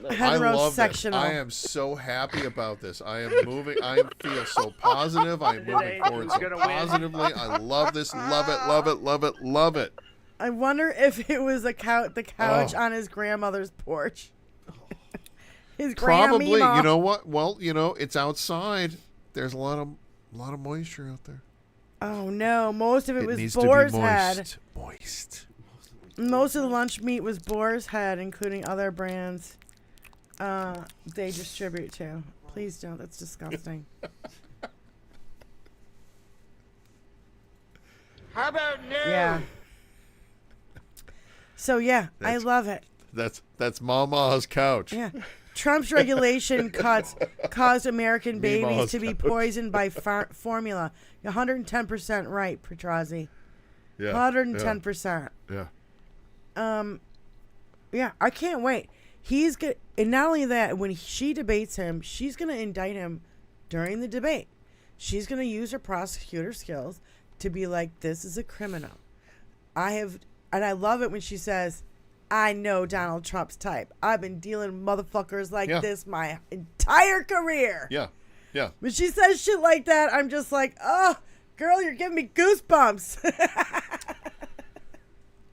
Heterosexual. I am so happy about this. I am moving. I feel so positive. I am moving forward so positively. I love this. Love it. Love it. Love it. Love it. I wonder if it was the couch on his grandmother's porch. His probably. grandma. You know what? Well, it's outside. There's a lot of moisture out there. Oh no! Most of it was needs boar's to be head. Moist. Most of the lunch meat was boar's head, including other brands they distribute to. Please don't. That's disgusting. How about no? Yeah. So yeah, I love it. That's Mama's couch. Yeah. Trump's regulation cuts caused American babies to be poisoned by formula. 110% right, Petrozzi. Yeah. 110%. Yeah. Yeah, I can't wait. He's good, and not only that, when she debates him, she's gonna indict him during the debate. She's gonna use her prosecutor skills to be like, "This is a criminal." And I love it when she says, "I know Donald Trump's type. I've been dealing with motherfuckers like this my entire career." Yeah, yeah. When she says shit like that, I'm just like, "Oh, girl, you're giving me goosebumps."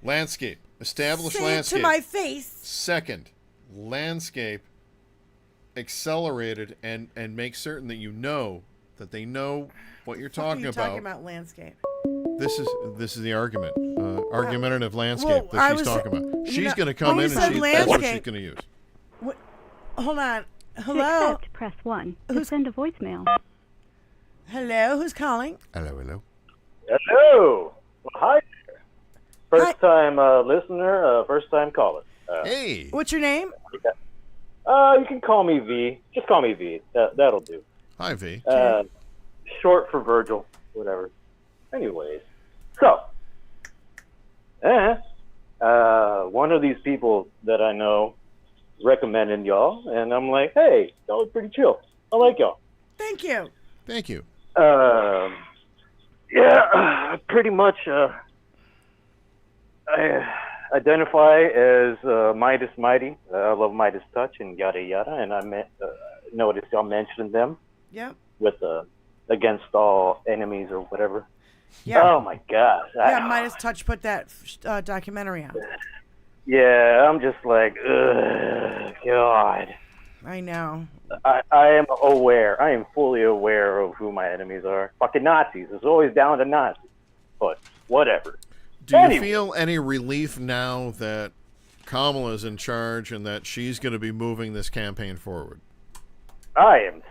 Landscape. Established Say landscape. it to my face. Second, landscape accelerated and make certain that that they know what you're talking about. Talking about landscape. This is the argument. Argumentative landscape Well, that she's talking about. She's going to come in and that's what she's going to use. What? Hold on. To Hello? accept, press 1. To send a voicemail. Hello? Who's calling? Hello. Hello. Well, hi. First time listener, first time caller. Hey. What's your name? You can call me V. Just call me V. That'll do. Hi, V. Short for Virgil. Whatever. Anyways. So. One of these people that I know recommended y'all, and I'm like, hey, y'all are pretty chill. I like y'all. Thank you. Thank you. Yeah, pretty much, I identify as Midas Mighty. I love Midas Touch and yada yada, and I noticed y'all mentioned them. Yep. With Against All Enemies or whatever. Yeah. Oh my gosh. Yeah, Midas Touch put that documentary out. Yeah, I'm just like, ugh, God. I know. I am aware. I am fully aware of who my enemies are. Fucking Nazis. It's always down to Nazis. But whatever. Do you feel any relief now that Kamala's in charge and that she's going to be moving this campaign forward? I am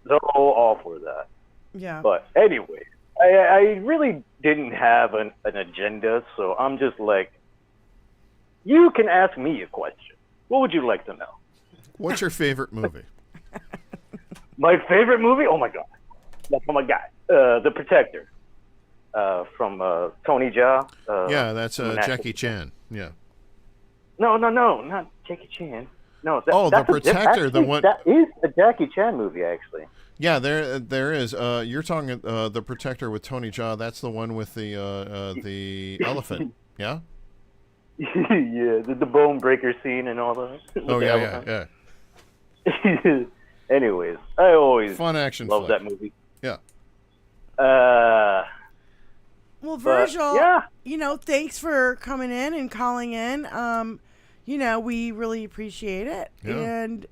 so all for that. Yeah. But anyway, I really didn't have an agenda, so I'm just like, you can ask me a question. What would you like to know? What's your favorite movie? My favorite movie? Oh my god. The Protector. From Tony Jaa. Yeah, that's Jackie Chan. Yeah. No, not Jackie Chan. No. The Protector, the one that is a Jackie Chan movie, actually. Yeah, there is. You're talking The Protector with Tony Jaa. That's the one with the elephant. Yeah. Yeah, the bone breaker scene and all that. Oh yeah. Anyways, I always fun action love flick. that movie. Yeah. Well, Virgil, yeah. Thanks for coming in and calling in. We really appreciate it. Yeah. And,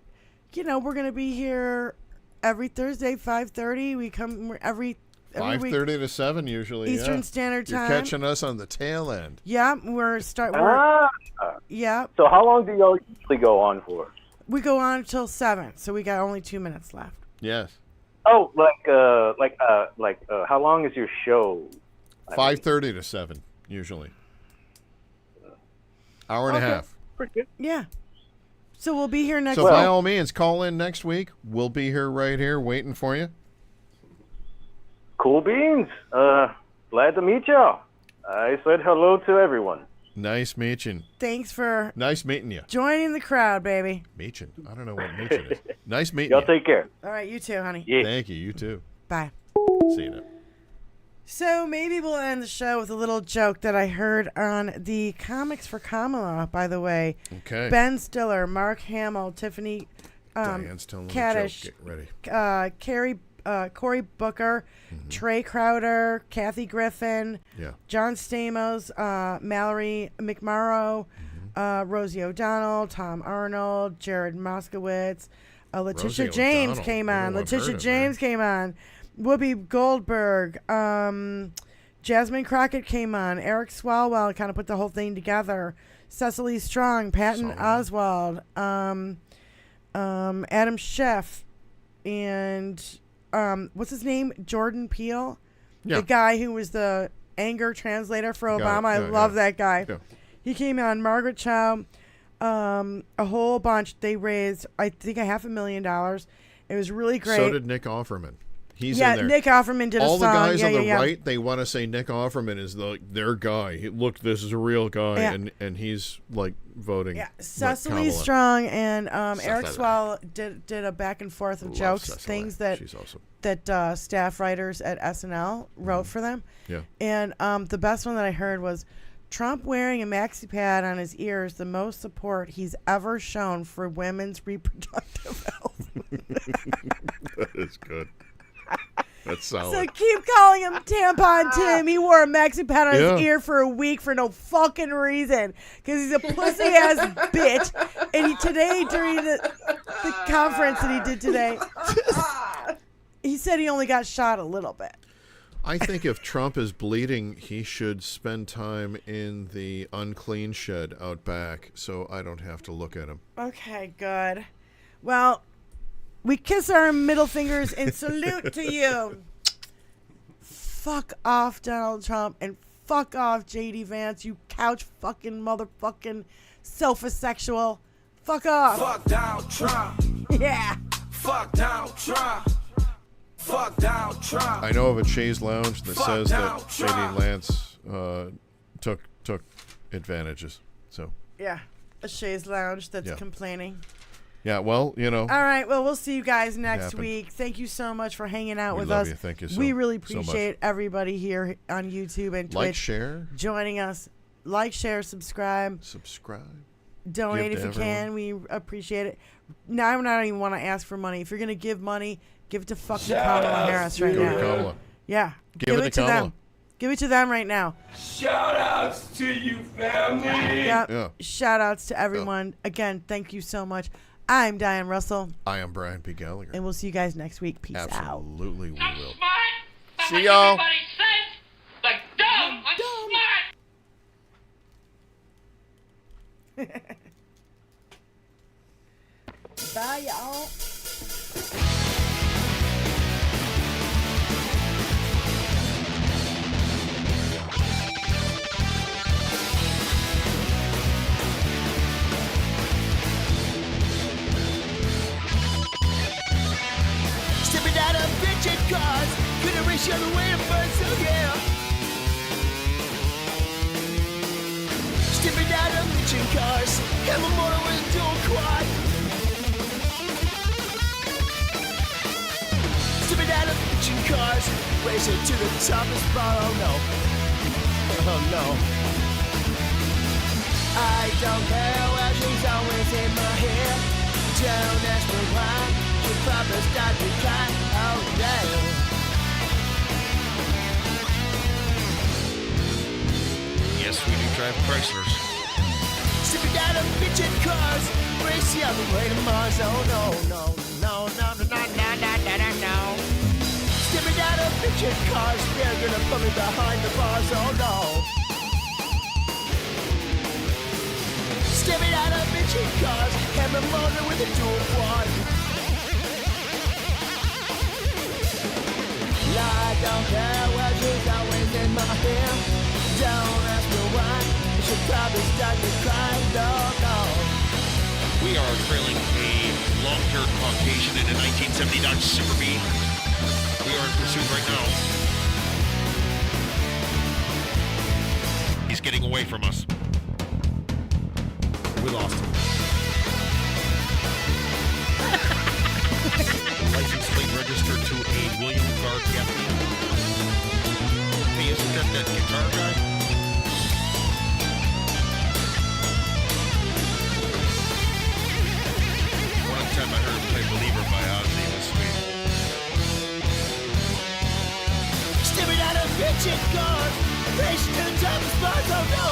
we're going to be here every Thursday, 5:30. We come every 5:30 to 7 usually. Eastern Standard Time. You're catching us on the tail end. Yeah, yeah. So how long do y'all usually go on for? We go on until 7, so we got only 2 minutes left. Yes. Oh, how long is your show? 5:30 to 7 usually. Hour and a half. Pretty good. Yeah. So we'll be here next week. week. So by all means, call in next week. We'll be here right here waiting for you. Cool beans. Glad to meet y'all. I said hello to everyone. Nice meeting. Thanks for nice meeting you. Joining the crowd, baby. Meeting. I don't know what meeting is. Nice meeting y'all you. Take care. All right, you too, honey. Yeah. Thank you. You too. Bye. See you now. So maybe we'll end the show with a little joke that I heard on the Comics for Kamala, by the way. Okay. Ben Stiller, Mark Hamill, Tiffany Diane's telling Kaddish, a joke. Get ready. Cory Booker, Trey Crowder, Kathy Griffin, John Stamos, Mallory McMorrow, Rosie O'Donnell, Tom Arnold, Jared Moskowitz, Letitia James came on. Whoopi Goldberg, Jasmine Crockett came on. Eric Swalwell kind of put the whole thing together. Cecily Strong, Patton Oswald, Adam Schiff, and what's his name? Jordan Peele, Yeah. the guy who was the anger translator for Obama. I Yeah, love yeah. that guy. Yeah. He came on. Margaret Cho, a whole bunch. They raised, I think, $500,000. It was really great. So did Nick Offerman. He's yeah, in there. Nick Offerman did All a song. the guys on the yeah. right, they want to say Nick Offerman is their guy. Look, this is a real guy, Yeah. and he's like voting. Yeah, like Cecily Kamala. Strong and Eric Cecily. Swell did a back and forth of Love jokes, Cecily. things that She's awesome. that staff writers at SNL wrote for them. Yeah. And the best one that I heard was Trump wearing a maxi pad on his ears, the most support he's ever shown for women's reproductive health. That is good. That's solid. So keep calling him Tampon Tim. He wore a maxi pad on his ear for a week for no fucking reason. Because he's a pussy-ass bitch. And he, today, during the conference that he did today, he said he only got shot a little bit. I think if Trump is bleeding, he should spend time in the unclean shed out back so I don't have to look at him. Okay, good. Well, we kiss our middle fingers and salute to you. Fuck off, Donald Trump, and fuck off, J.D. Vance, you couch fucking motherfucking sofa-sexual. Fuck off. Fuck Donald Trump. Yeah. Fuck Donald Trump. Fuck Donald Trump. I know of a Shays Lounge that Fuck says that Donald J.D. Trump. Lance took advantages. So Yeah. A chaise lounge that's Yeah. complaining. yeah, well, you know. All right. Well, we'll see you guys next happened. week. Thank you so much for hanging out We with love us. you. Thank you We really so much. appreciate everybody here on YouTube and Twitch. Like, share. Joining us. Like, share, subscribe. Donate Give if you to can. We appreciate it. Now, I don't even want to ask for money. If you're going to give money, give it to fucking Shout Kamala out Harris to right you. now. Give it to Kamala. Yeah. Give it to them. Kamala. Give it to them right now. Shout outs to you, family. Yep. Yeah. Shout outs to everyone. Again, thank you so much. I'm Diane Russell, I am Brian P. Gallagher. and we'll see you guys next week. Peace out. Absolutely, we will. That's See what y'all. everybody says. Like, dumb. I'm smart. Bye, y'all. Stepping out of bitchin' cars, couldn't reach the other way to burn, so yeah. Stepping out of bitchin' cars, and my motor was dual quad. Stepping out of bitchin' cars, racing to the top of the spot, oh no. Oh no. I don't care where she's always in my hair. Don't ask me why. She probably start to cry. Oh yeah. Yes, we do drive Chryslers. Sipping out of bitchin' cars, racing on the way to Mars. Oh no, no, no, no, no, no, no, no, no, no, no. Stepping out of bitchin' cars, they're gonna put me behind the bars. Oh no. Stepping out of bitchin' cars, and the motor with a dual quad. I don't care what she's always in my hair. Don't ask me why. You should probably start to cry. No, no. We are trailing a long-haired Caucasian in a 1970 Dodge Super Bee. We are in pursuit right now. He's getting away from us. We lost him. License plate registered to a William Guard Gaffney. Hey, isn't that guitar guy? One time I heard him play Believer by Ozzy. It was sweet. Stepping out of bitchin' cars, racing to the top of spots. Oh no.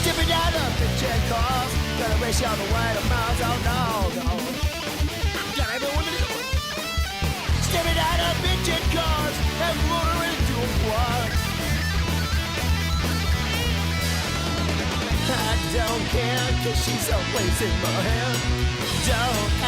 Stepping out of bitchin' cars, gonna race you on the way to Mars. Oh no, no. Got everyone to go. Stepping out of bitchin' cars, and motor into a quad. I don't care. cause she's always in my head. Don't